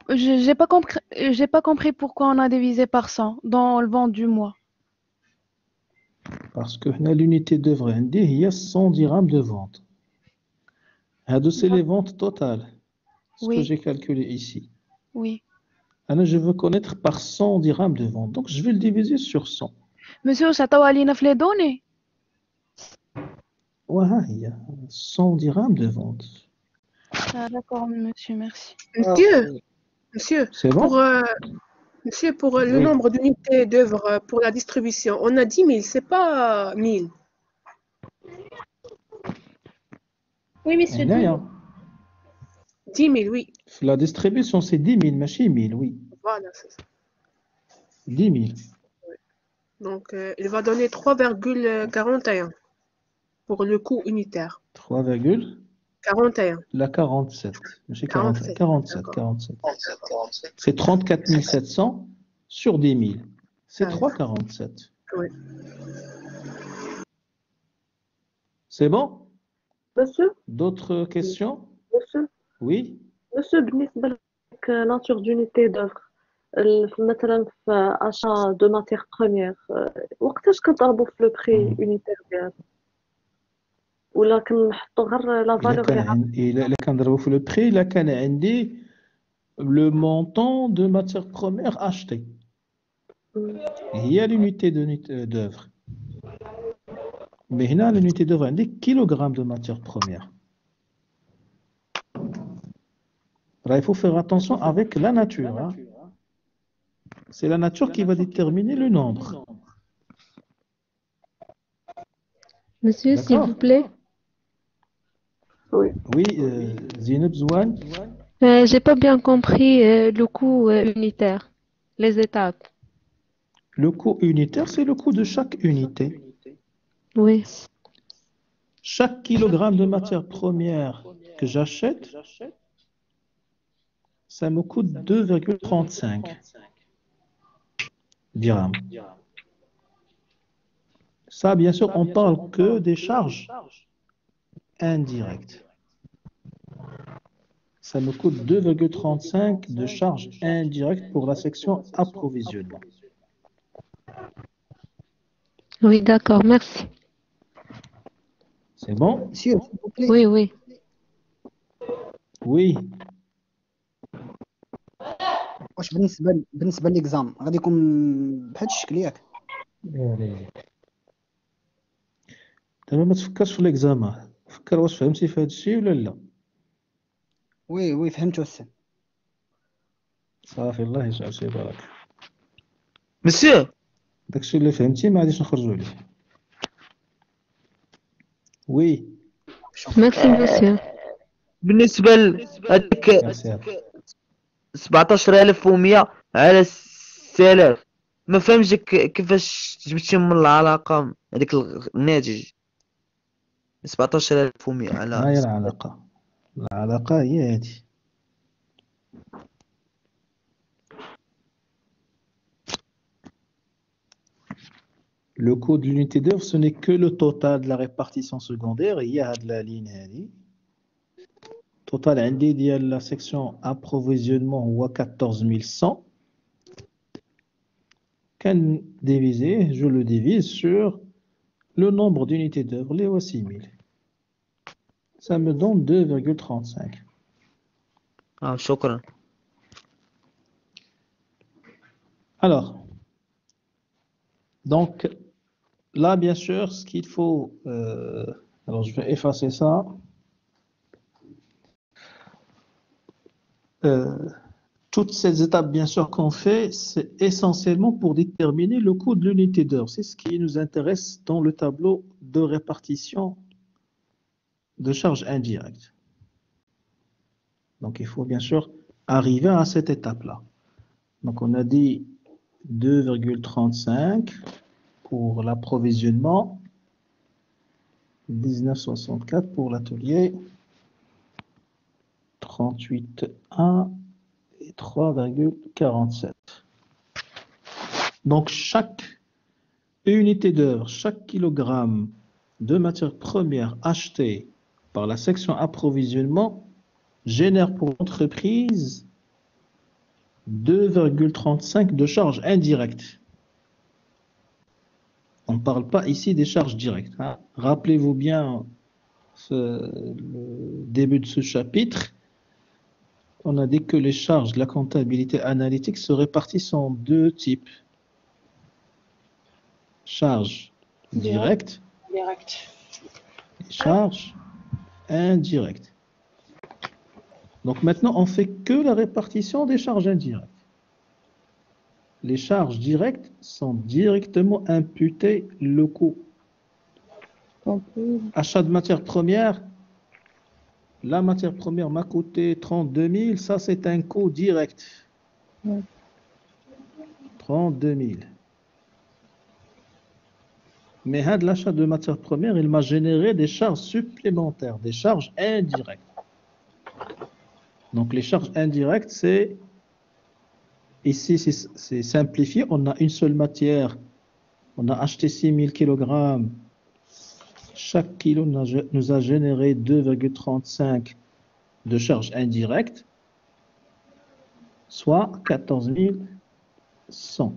C: J'ai pas compris pourquoi on a divisé par 100 dans le vent du mois.
A: Parce que l'unité d'œuvre عندي هي 100 dirhams de vente. C'est les ventes totales. Ce que
C: Oui.
A: j'ai calculé ici.
C: Oui.
A: Alors, je veux connaître par 100 dirhams de vente. Donc, je vais le diviser sur 100.
C: Monsieur, ça t'a allé les données?
A: Ouais, il y a 100 dirhams de vente.
C: Ah, d'accord, monsieur, merci.
H: Monsieur,
A: C'est bon?
H: pour le
A: Oui.
H: nombre d'unités d'œuvre pour la distribution, on a 10 000, c'est pas 1000.
B: Oui, monsieur.
A: Et là, il y a-
H: 10 000, oui.
A: La distribution, c'est 10 000, machine 1000, oui.
H: Voilà, c'est ça.
A: 10 000.
H: Donc, il va donner 3,41 pour le coût unitaire.
A: 3,
H: 41.
A: la 47. Machine 47. 47,
H: d'accord.
A: 47. C'est 34 700 sur 10 000. C'est
H: Ah,
A: 3,47.
H: Oui.
A: C'est bon?
B: Monsieur,
A: D'autres questions? Oui?
B: monsieur, بالنسبة لك nature d'unité d'œuvre مثلا في achat de matières premières وقتاش كنضربوا في لو بري unitaire ديالها ولا كنحطوا غير لا فالور
A: إلا كان ضربوا في le prix, إلا كان عندي le montant de matière première achetée. هي l'unité d'œuvre. Mais هنا l'unité d'œuvre عندي kilogramme de matière première. Là, il faut faire attention avec la nature. Hein. C'est la nature qui va déterminer le nombre.
I: Monsieur, s'il vous plaît.
A: Oui, Zineb Zouane.
I: J'ai pas bien compris le coût unitaire, les étapes.
A: Le coût unitaire, c'est le coût de chaque unité.
I: Oui.
A: Chaque kilogramme de matière première que j'achète, ça me coûte 2,35 dirhams. Ça, bien sûr, on parle que des charges indirectes. Ça me coûte 2,35 de charges indirectes pour la section approvisionnement.
I: Oui, d'accord, merci.
A: C'est bon?
D: Monsieur, s'il vous plaît.
I: Oui, oui.
A: Oui.
D: واش بالنسبه للإكزام غادي يكون بهذا الشكل ياك؟
A: دابا ما تفكرش في الاكزامان، فكر واش فهمتي في هذا الشيء ولا لا.
D: وي فهمت السي.
A: صافي الله يجعل شي بركه.
E: مسيو
A: داكشي اللي فهمتي ما غاديش نخرجوا عليه. وي
I: Merci, monsieur.
E: بالنسبة لهذيك
A: ميرسي.
E: 17100 على 6000 ما فهمتش كيفاش جبتي من العلاقة هذيك الناتج 17100
A: ما هي
E: على
A: العلاقه؟ العلاقه هي هذه. Le coût de l'unité d'œuvre, ce n'est que le total de la répartition secondaire. Il y a de la ligne هذه. Total عندي ديال la section approvisionnement هو 14100. Can diviser, je le divise sur le nombre d'unités d'œuvre, les هو 6000. Ça me donne 2,35.
E: شكرا.
A: Alors, donc, là, bien sûr, ce qu'il faut... alors, je vais effacer ça. Toutes ces étapes, bien sûr, qu'on fait, c'est essentiellement pour déterminer le coût de l'unité d'heure. C'est ce qui nous intéresse dans le tableau de répartition de charges indirectes. Donc, il faut bien sûr arriver à cette étape-là. Donc, on a dit 2,35 pour l'approvisionnement 19,64 pour l'atelier. 38,1 et 3,47. Donc, chaque unité d'heure, chaque kilogramme de matière première achetée par la section approvisionnement génère pour l'entreprise 2,35 de charges indirectes. On ne parle pas ici des charges directes. Hein. Rappelez-vous bien le début de ce chapitre. On a dit que les charges de la comptabilité analytique se répartissent en deux types. Charges directes et charges indirectes. Donc maintenant, on fait que la répartition des charges indirectes. Les charges directes sont directement imputées le coût. Achat de matière première, la matière première m'a coûté 32 000, ça c'est un coût direct. 32 000. Mais l'achat de matière première, il m'a généré des charges supplémentaires, des charges indirectes. Donc les charges indirectes, c'est ici c'est simplifié, on a une seule matière, on a acheté 6 000 kg, chaque kilo nous a généré 2,35 de charges indirectes, soit 14 100.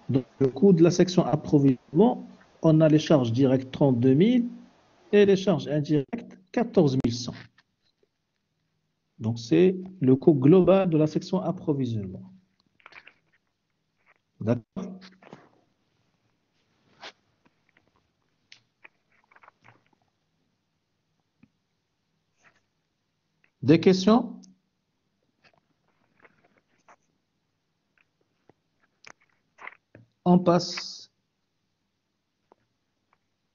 A: Donc le coût de la section approvisionnement, on a les charges directes 32 000 et les charges indirectes 14 100. Donc c'est le coût global de la section approvisionnement. D'accord? Des questions? On passe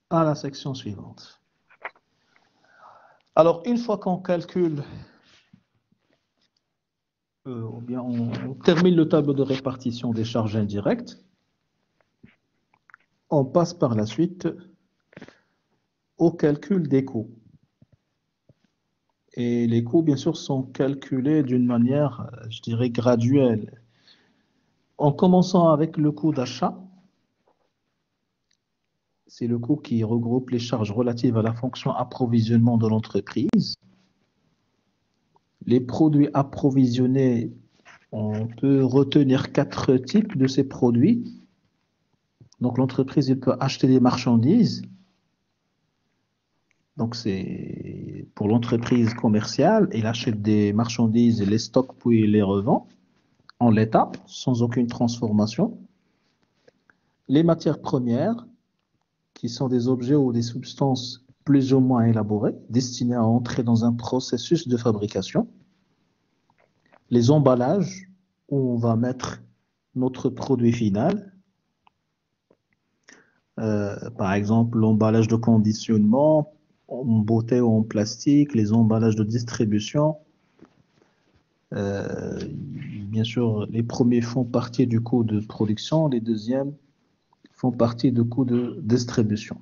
A: à la section suivante. Alors, une fois qu'on calcule, ou bien on termine le tableau de répartition des charges indirectes, on passe par la suite au calcul des coûts. Et les coûts, bien sûr, sont calculés d'une manière, je dirais, graduelle. En commençant avec le coût d'achat, c'est le coût qui regroupe les charges relatives à la fonction approvisionnement de l'entreprise. Les produits approvisionnés, on peut retenir 4 types de ces produits. Donc l'entreprise, elle peut acheter des marchandises. Donc c'est pour l'entreprise commerciale, elle achète des marchandises, les stocke puis les revend en l'état, sans aucune transformation. Les matières premières, qui sont des objets ou des substances plus ou moins élaborées, destinées à entrer dans un processus de fabrication. Les emballages, où on va mettre notre produit final. Par exemple, l'emballage de conditionnement, en bouteille ou en plastique, les emballages de distribution. Bien sûr, les premiers font partie du coût de production, les deuxièmes font partie du coût de distribution.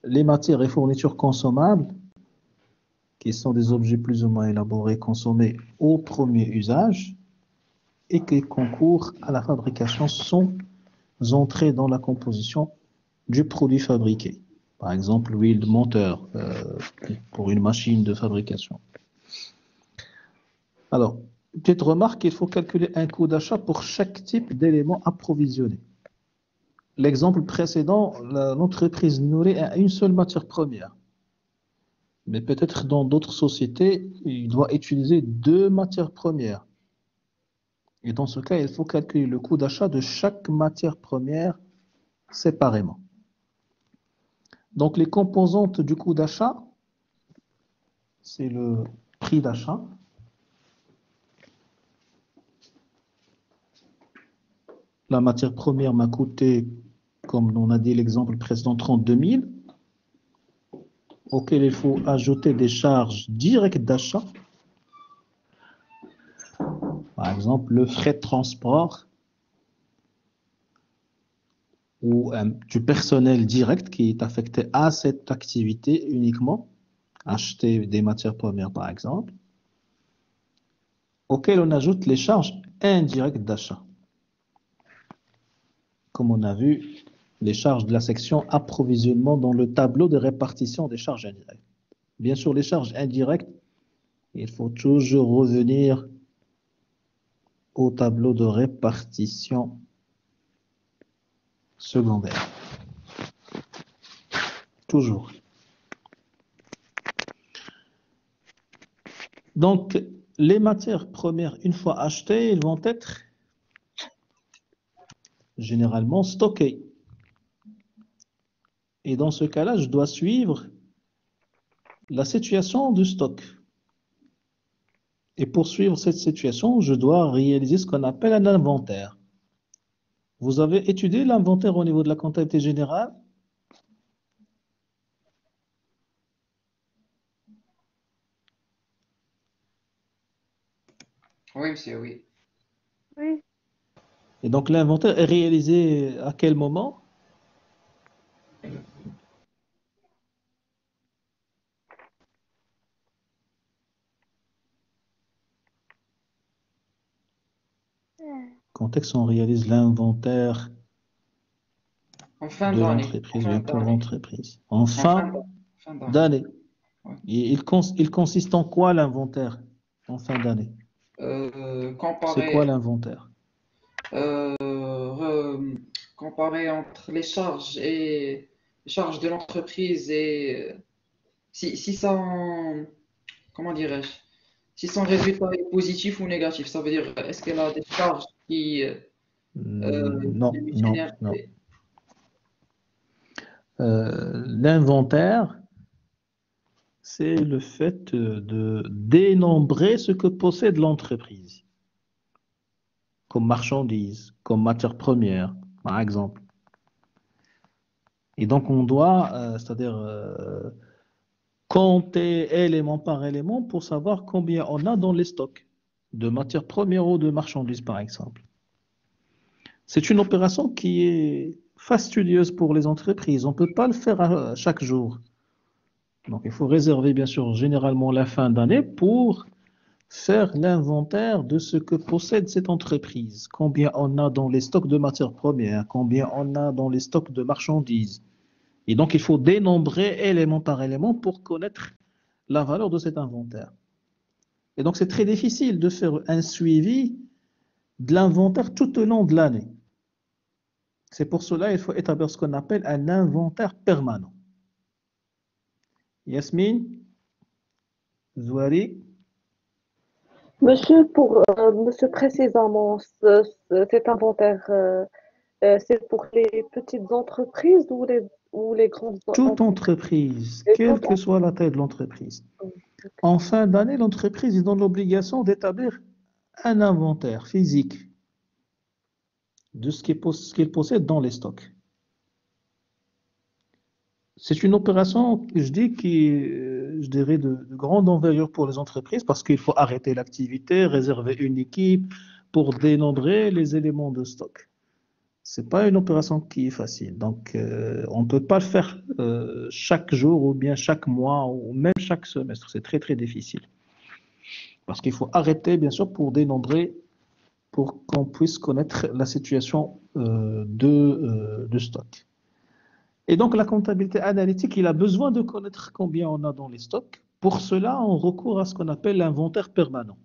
A: Les matières et fournitures consommables, qui sont des objets plus ou moins élaborés, consommés au premier usage, et qui concourent à la fabrication sans entrer dans la composition du produit fabriqué. Par exemple, l'huile de moteur pour une machine de fabrication. Alors, petite remarque, il faut calculer un coût d'achat pour chaque type d'élément approvisionné. L'exemple précédent, l'entreprise Nouri a une seule matière première. Mais peut-être dans d'autres sociétés, il doit utiliser 2 matières premières. Et dans ce cas, il faut calculer le coût d'achat de chaque matière première séparément. Donc les composantes du coût d'achat, c'est le prix d'achat. La matière première m'a coûté, comme on a dit l'exemple précédent, 32 000, auquel il faut ajouter des charges directes d'achat. Par exemple, le frais de transport, ou du personnel direct qui est affecté à cette activité uniquement, acheter des matières premières par exemple, auxquelles on ajoute les charges indirectes d'achat. Comme on a vu, les charges de la section approvisionnement dans le tableau de répartition des charges indirectes. Bien sûr, les charges indirectes, il faut toujours revenir au tableau de répartition secondaire. Toujours. Donc, les matières premières, une fois achetées, elles vont être généralement stockées. Et dans ce cas-là, je dois suivre la situation du stock. Et pour suivre cette situation, je dois réaliser ce qu'on appelle un inventaire. Vous avez étudié l'inventaire au niveau de la comptabilité générale?
J: Oui, monsieur, oui.
B: Oui.
A: Et donc l'inventaire est réalisé à quel moment? Quand est-ce qu'on réalise l'inventaire
J: En fin
A: de
J: d'année.
A: l'entreprise,
J: En fin
A: bien pour
J: d'année.
A: l'entreprise? En
J: En
A: fin
J: fin d'année.
A: d'année.
J: Ouais.
A: Et il consiste en quoi l'inventaire en fin d'année? C'est quoi
J: Comparer,
A: l'inventaire?
J: comparer entre les charges et les charges de l'entreprise et si son, comment dirais-je, si son résultat est positif ou négatif, ça veut dire est-ce qu'elle a des charges qui
A: Non,
J: lui
A: non,
J: génèrent
A: non. L'inventaire, c'est le fait de dénombrer ce que possède l'entreprise, comme marchandise, comme matière première, par exemple. Et donc, on doit, c'est-à-dire compter élément par élément pour savoir combien on a dans les stocks de matières premières ou de marchandises, par exemple. C'est une opération qui est fastidieuse pour les entreprises. On ne peut pas le faire chaque jour. Donc, il faut réserver, bien sûr, généralement la fin d'année pour faire l'inventaire de ce que possède cette entreprise. Combien on a dans les stocks de matières premières, combien on a dans les stocks de marchandises. Et donc, il faut dénombrer élément par élément pour connaître la valeur de cet inventaire. Et donc, c'est très difficile de faire un suivi de l'inventaire tout au long de l'année. C'est pour cela qu'il faut établir ce qu'on appelle un inventaire permanent. Yasmine, Zouari.
B: Monsieur, monsieur précisément, cet inventaire, c'est pour les petites entreprises ou les grandes
A: Toute
B: entreprises?
A: entreprise,
B: Et
A: quelle
B: toutes
A: que soit la taille de l'entreprise. En fin d'année, l'entreprise est dans l'obligation d'établir un inventaire physique de ce qu'elle possède dans les stocks. C'est une opération, je dis, qui est, je dirais, de grande envergure pour les entreprises parce qu'il faut arrêter l'activité, réserver une équipe pour dénombrer les éléments de stock. C'est pas une opération qui est facile. Donc, on ne peut pas le faire chaque jour ou bien chaque mois ou même chaque semestre. C'est très, très difficile. Parce qu'il faut arrêter, bien sûr, pour dénombrer, pour qu'on puisse connaître la situation de stock. Et donc, la comptabilité analytique, il a besoin de connaître combien on a dans les stocks. Pour cela, on recourt à ce qu'on appelle l'inventaire permanent.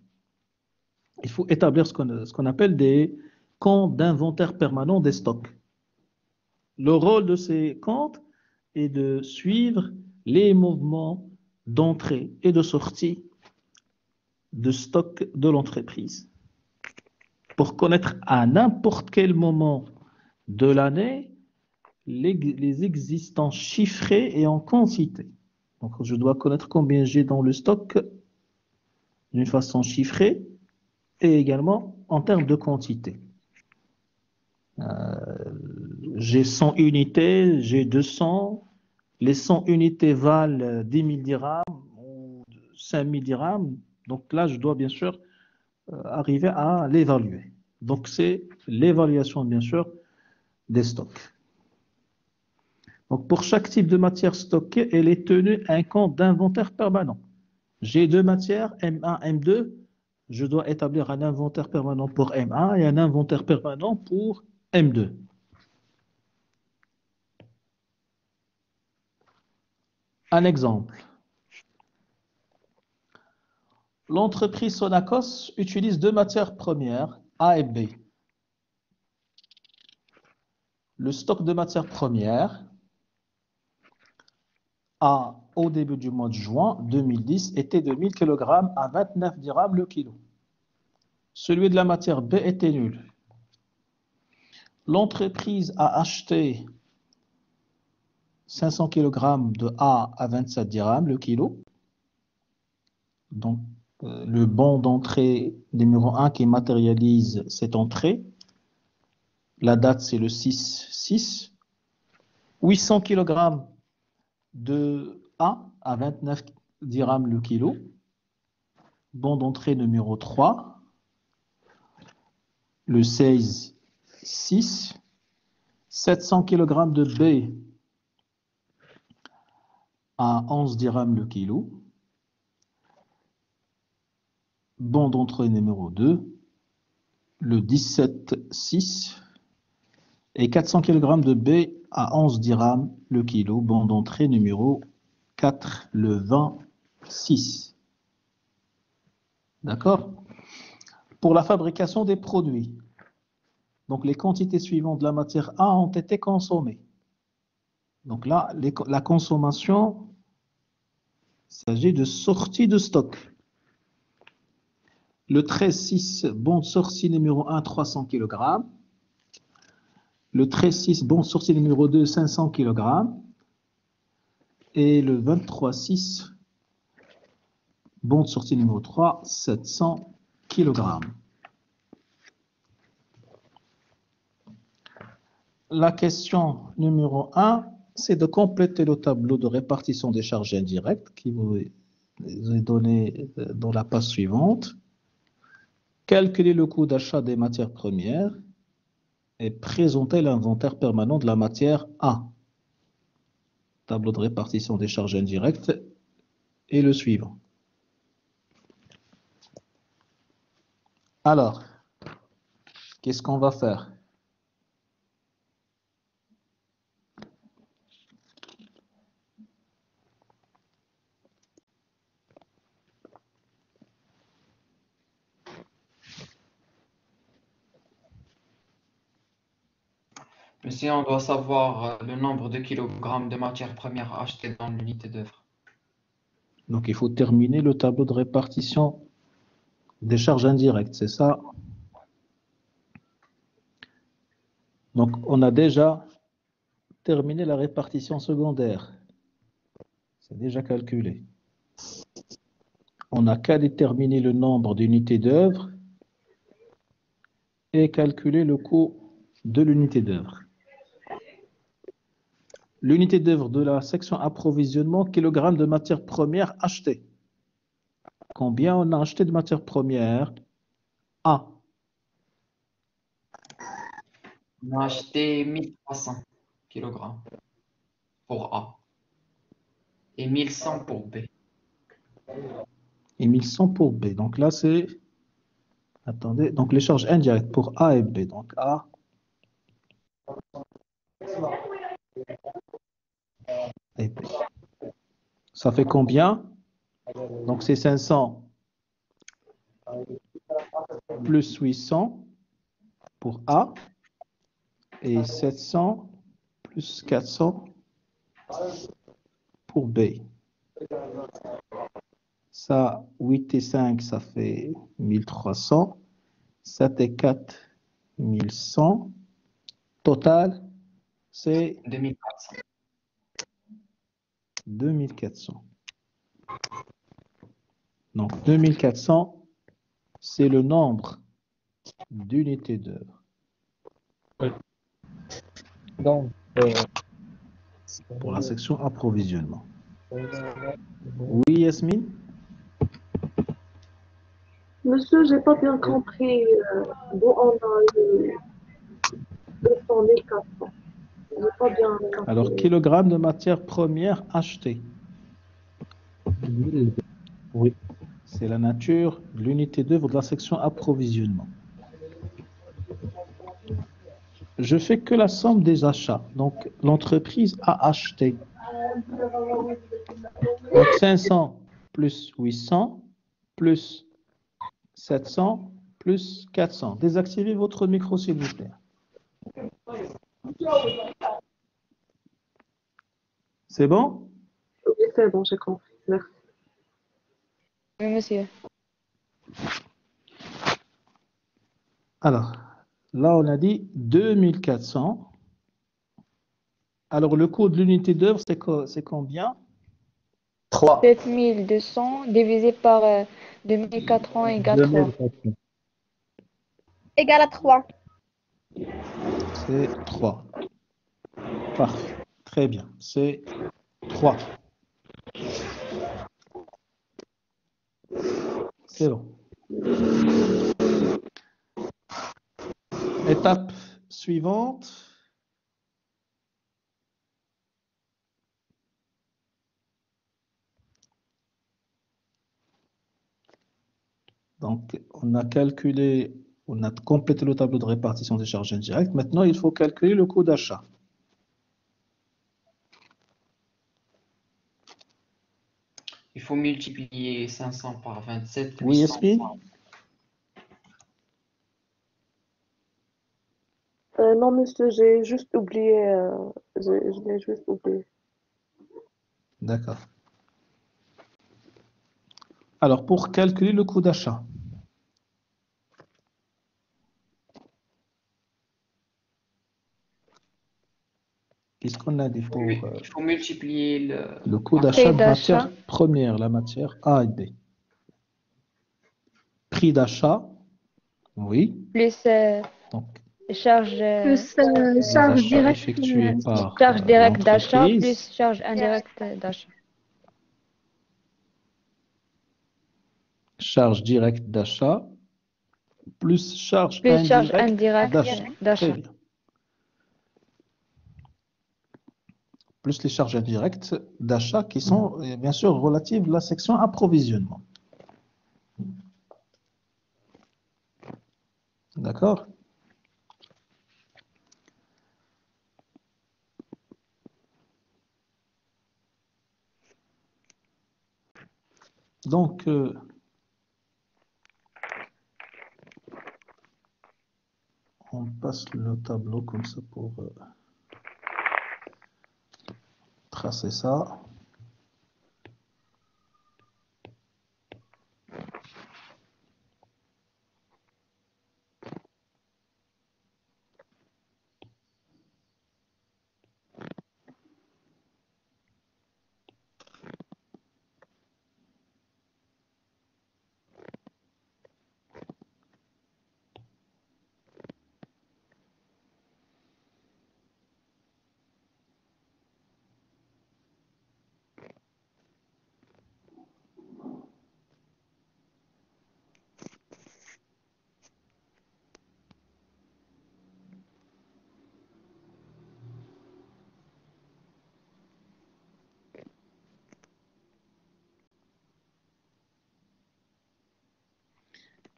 A: Il faut établir ce qu'on appelle des comptes d'inventaire permanent des stocks. Le rôle de ces comptes est de suivre les mouvements d'entrée et de sortie de stock de l'entreprise pour connaître à n'importe quel moment de l'année les existants chiffrés et en quantité. Donc, je dois connaître combien j'ai dans le stock d'une façon chiffrée et également en termes de quantité. J'ai 100 unités, j'ai 200. Les 100 unités valent 10 000 dirhams ou 5 000 dirhams. Donc là, je dois bien sûr arriver à l'évaluer. Donc c'est l'évaluation, bien sûr, des stocks. Donc, pour chaque type de matière stockée, elle est tenue un compte d'inventaire permanent. J'ai deux matières, M1, M2. Je dois établir un inventaire permanent pour M1 et un inventaire permanent pour M2. Un exemple. L'entreprise Sonacos utilise deux matières premières, A et B. Le stock de matières premières au début du mois de juin 2010 était de 1000 kg à 29 dirhams le kilo. Celui de la matière B était nul. L'entreprise a acheté 500 kg de A à 27 dirhams le kilo. Donc, le bon d'entrée numéro 1 qui matérialise cette entrée. La date, c'est le 6-6. 800 kg de A à 29 dirhams le kilo. Bon d'entrée numéro 3. Le 16-6. 700 kg de B à 11 dirhams le kilo. Bon d'entrée numéro 2. Le 17-6. Et 400 kg de B à 11 dirhams le kilo. Bon d'entrée numéro 4, le 26. D'accord? Pour la fabrication des produits, donc les quantités suivantes de la matière A ont été consommées. Donc là, la consommation, il s'agit de sortie de stock. Le 13-6, bon de sortie numéro 1, 300 kg. Le 13-6, bon de sortie numéro 2, 500 kg. Et le 23-6, bon de sortie numéro 3, 700 kg. La question numéro 1, c'est de compléter le tableau de répartition des charges indirectes qui vous est donné dans la page suivante. Calculer le coût d'achat des matières premières et présenter l'inventaire permanent de la matière A. Tableau de répartition des charges indirectes et le suivant. Alors, qu'est-ce qu'on va faire?
J: Mais si on doit savoir le nombre de kilogrammes de matières premières achetées dans l'unité d'œuvre.
A: Donc, il faut terminer le tableau de répartition des charges indirectes, c'est ça? Donc, on a déjà terminé la répartition secondaire. C'est déjà calculé. On n'a qu'à déterminer le nombre d'unités d'œuvre et calculer le coût de l'unité d'œuvre. L'unité d'œuvre de la section approvisionnement, kilogrammes de matières premières achetées. Combien on a acheté de matières premières? A.
J: On a acheté 1300 kilogrammes pour A et 1100 pour B.
A: Et 1100 pour B. Donc là, c'est... Attendez. Donc les charges indirectes pour A et B. Donc A et B. Ça fait combien? Donc c'est 500 plus 800 pour A et 700 plus 400 pour B. Ça, 8 et 5, ça fait 1300. 7 et 4, 1100. Total, c'est
J: 2400.
A: 2400. Donc 2400, c'est le nombre d'unités d'œuvre.
G: Donc,
A: pour la section approvisionnement. Oui, Yasmine?
B: Monsieur, j'ai pas bien compris d'où on a le 100 1400. J'ai pas bien bien
A: Alors,
B: calculé.
A: kilogramme de matière première achetée.
G: Oui.
A: C'est la nature de l'unité d'œuvre de la section approvisionnement. Je fais que la somme des achats. Donc, l'entreprise a acheté. Donc, 500 plus 800 plus 700 plus 400. Désactivez votre micro, s'il vous plaît. C'est bon?
B: Oui, c'est bon, j'ai compris. Merci.
I: Oui, monsieur.
A: Alors, là, on a dit 2400. Alors, le coût de l'unité d'œuvre, c'est combien?
G: 3.
I: 7200 divisé par 2400 égale 3.
G: 2400.
K: Égal à 3.
A: C'est 3. Parfait. Très bien. C'est 3. C'est bon. Étape suivante. Donc, on a calculé, on a complété le tableau de répartition des charges indirectes. Maintenant, il faut calculer le coût d'achat.
J: Il faut multiplier 500 par 27,
A: Oui,
J: 800
A: Yasmine?
J: par...
B: Non, monsieur, j'ai juste oublié. Je l'ai juste oublié.
A: D'accord. Alors, pour calculer le coût d'achat, qu'est-ce qu'on a dit pour
J: Il faut multiplier
A: le coût
J: la
A: d'achat de
I: d'achat.
A: matière première, la matière A et B? Prix d'achat, oui.
I: Plus
A: Donc,
I: charge,
K: Plus
A: les
K: charge
A: achats
K: directe.
A: effectués par
I: charge directe d'achat
A: l'entreprise,
I: plus charge indirecte d'achat.
A: charge directe d'achat, plus charge
I: Plus charge
A: indirecte
I: indirecte
A: d'achat. Très
I: d'achat.
A: bien. Plus les charges indirectes d'achat qui sont bien sûr relatives à la section approvisionnement. D'accord? Donc, on passe le tableau comme ça pour tracer ça.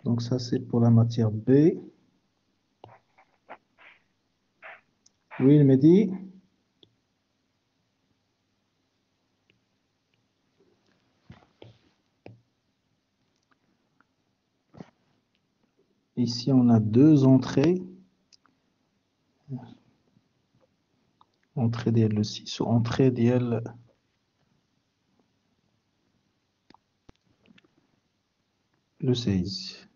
A: Donc ça, c'est pour la matière B. Oui, il me dit. Ici, on a deux entrées. Entrée d'IL le 6 ou entrée d'IL le 16.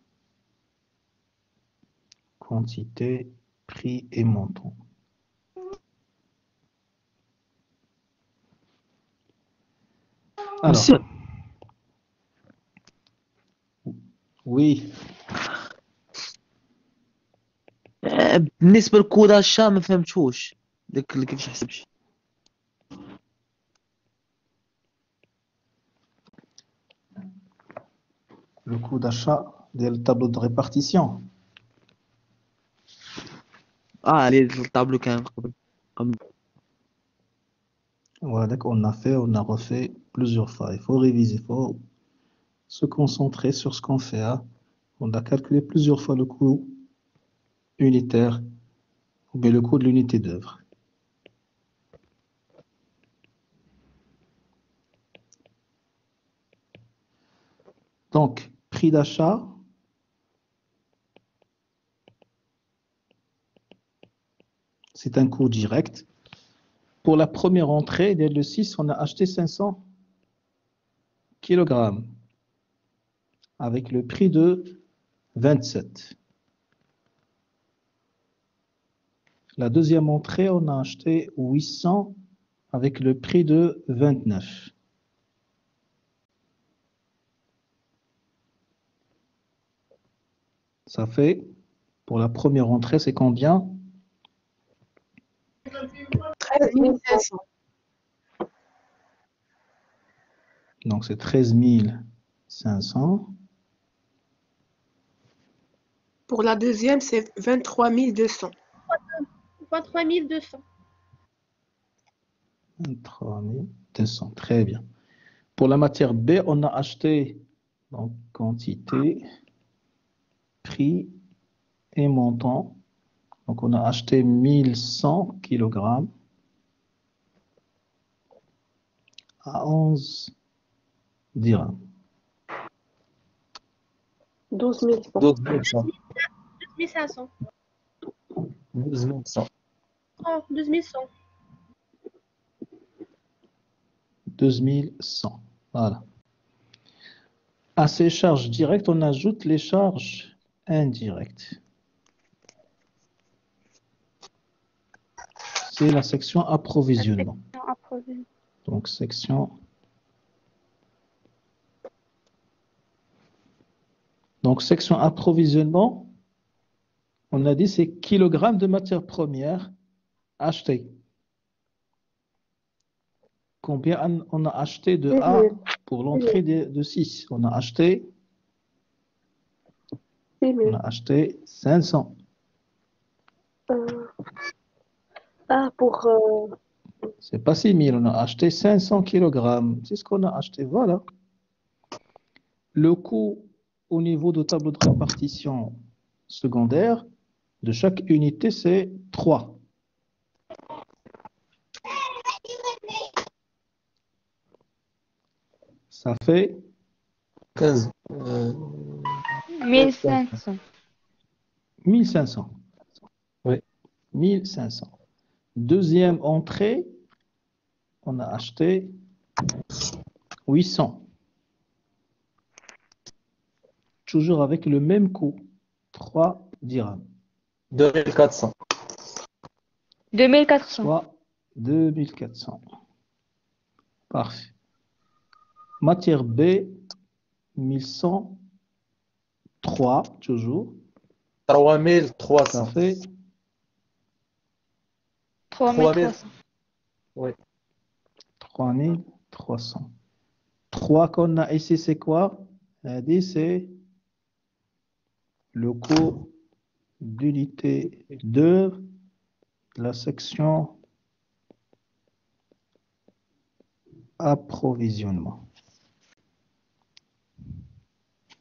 A: Quantité, prix et montant. Alors,
E: Monsieur,
A: oui,
E: بالنسبة لكود الشا ما فهمتوش داك اللي كيفاش حسبتي.
A: le coût d'achat le tableau de répartition.
E: اللي الطابلو كان قبل.
A: Voilà, d'accord, on a refait plusieurs fois. Il faut réviser, il faut se concentrer sur ce qu'on fait, hein. On a calculé plusieurs fois le coût unitaire ou bien le coût de l'unité d'œuvre. Donc, prix d'achat, c'est un coût direct. Pour la première entrée, dès le 6, on a acheté 500 kg avec le prix de 27. La deuxième entrée, on a acheté 800 avec le prix de 29. Ça fait, pour la première entrée, c'est combien?
H: 13 500.
A: Donc, c'est 13 500.
H: Pour la deuxième, c'est 23 200.
K: 23 200.
A: 23 200, très bien. Pour la matière B, on a acheté donc, quantité, prix et montant. Donc, on a acheté 1100 kg à 11 dirhams.
B: 12 100.
G: 12 100.
K: 12 500.
G: 12 100.
K: Oh, 12 100.
A: 2100. Voilà. À ces charges directes, on ajoute les charges indirectes. C'est la section approvisionnement. Donc, section. Donc, section approvisionnement, on a dit c'est kilogrammes de matières premières achetées. Combien on a acheté de A pour l'entrée de 6? On a acheté 500.
B: Pour...
A: C'est pas 6000, on a acheté 500 kg. C'est ce qu'on a acheté, voilà. Le coût au niveau du tableau de répartition secondaire de chaque unité, c'est 3. Ça fait
G: 15.
C: 1500.
A: 1500.
G: Oui.
A: 1500. Deuxième entrée, on a acheté 800. Toujours avec le même coût, 3 dirhams.
G: 2400.
C: 2400.
A: Soit 2400. Parfait. Matière B, 1103, toujours.
G: 3300.
A: Ça fait
C: 3300.
G: Oui.
A: 3300. 3 qu'on a ici, c'est quoi? C'est le coût d'unité de la section approvisionnement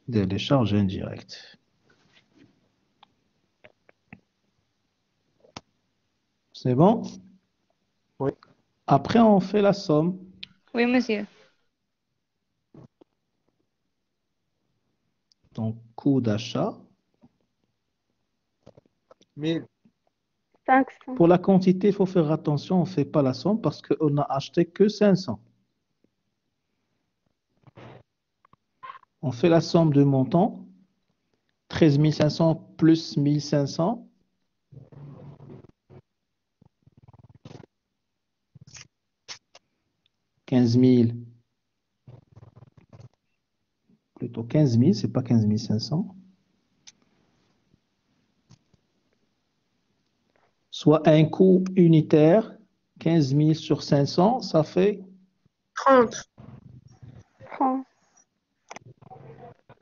A: des charges indirectes. C'est bon?
G: Oui.
A: Après, on fait la somme.
C: Oui, monsieur.
A: Donc, coût d'achat.
G: 1000.
K: 500.
A: Pour la quantité, il faut faire attention, on ne fait pas la somme parce qu'on n'a acheté que 500. On fait la somme de montant. 13 500 plus 1500. Plutôt 15 000, c'est pas 15 500. Soit un coût unitaire, 15 000 sur 500, ça fait
H: 30.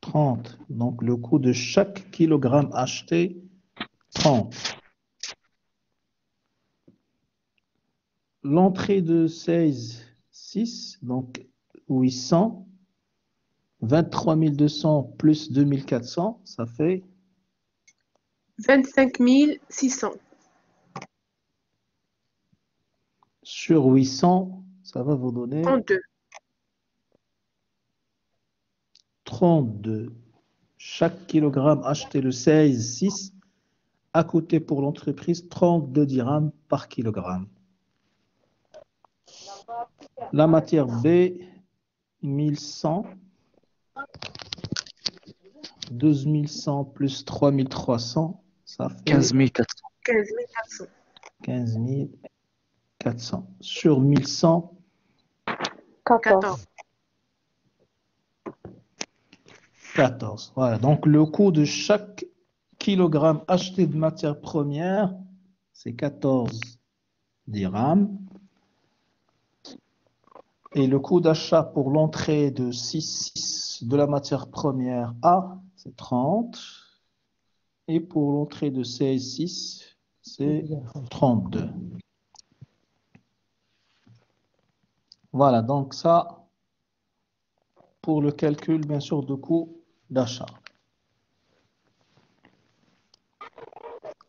A: 30. Donc le coût de chaque kilogramme acheté, 30. l'entrée de 16,6, donc 800, 23 200 plus 2400, ça fait
H: 25 600.
A: sur 800, ça va vous donner
H: 32.
A: 32. Chaque kilogramme acheté le 16,6 a coûté pour l'entreprise 32 dirhams par kilogramme. La matière B, 1100, 12 100 plus 3300, ça fait
L: 15 400.
H: 15 400.
A: 15 400. Sur 1100,
B: 14.
A: 14. Voilà. Donc, le coût de chaque kilogramme acheté de matière première, c'est 14 dirhams. Et le coût d'achat pour l'entrée de 6,6 de la matière première A, c'est 30. Et pour l'entrée de 16,6, c'est 32. Voilà, donc ça, pour le calcul, bien sûr, de coût d'achat.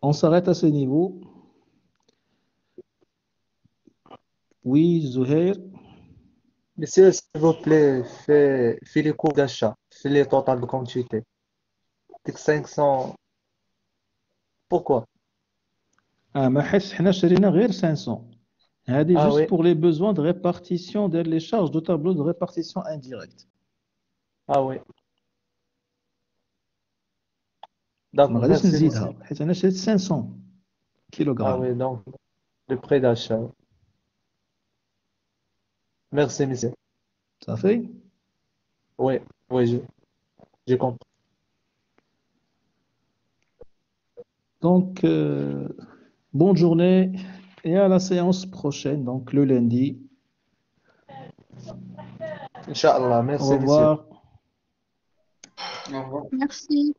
A: On s'arrête à ce niveau. Oui, Zuhair.
G: Monsieur, s'il vous plaît, fais les coûts d'achat, fais les totales de quantité. Tes 500. Pourquoi?
A: ما حس حنا شرينا غير 500. هذه
G: Ah
A: juste
G: oui,
A: pour les besoins de répartition les charges de tableau de répartition indirecte.
G: ah oui.
A: ما
G: D'accord,
A: غاديش
G: merci, monsieur.
A: نزيدها حيت انا شريت 500
G: Ah
A: كيلوغرام.
G: oui, donc le prix d'achat. Merci, monsieur.
A: صافي.
G: Oui, oui, j'ai compris.
A: Donc bonne journée et à la séance prochaine, donc le lundi.
G: Inch'Allah,
A: Au
G: merci, monsieur.
A: revoir.
J: Au revoir.
K: Merci.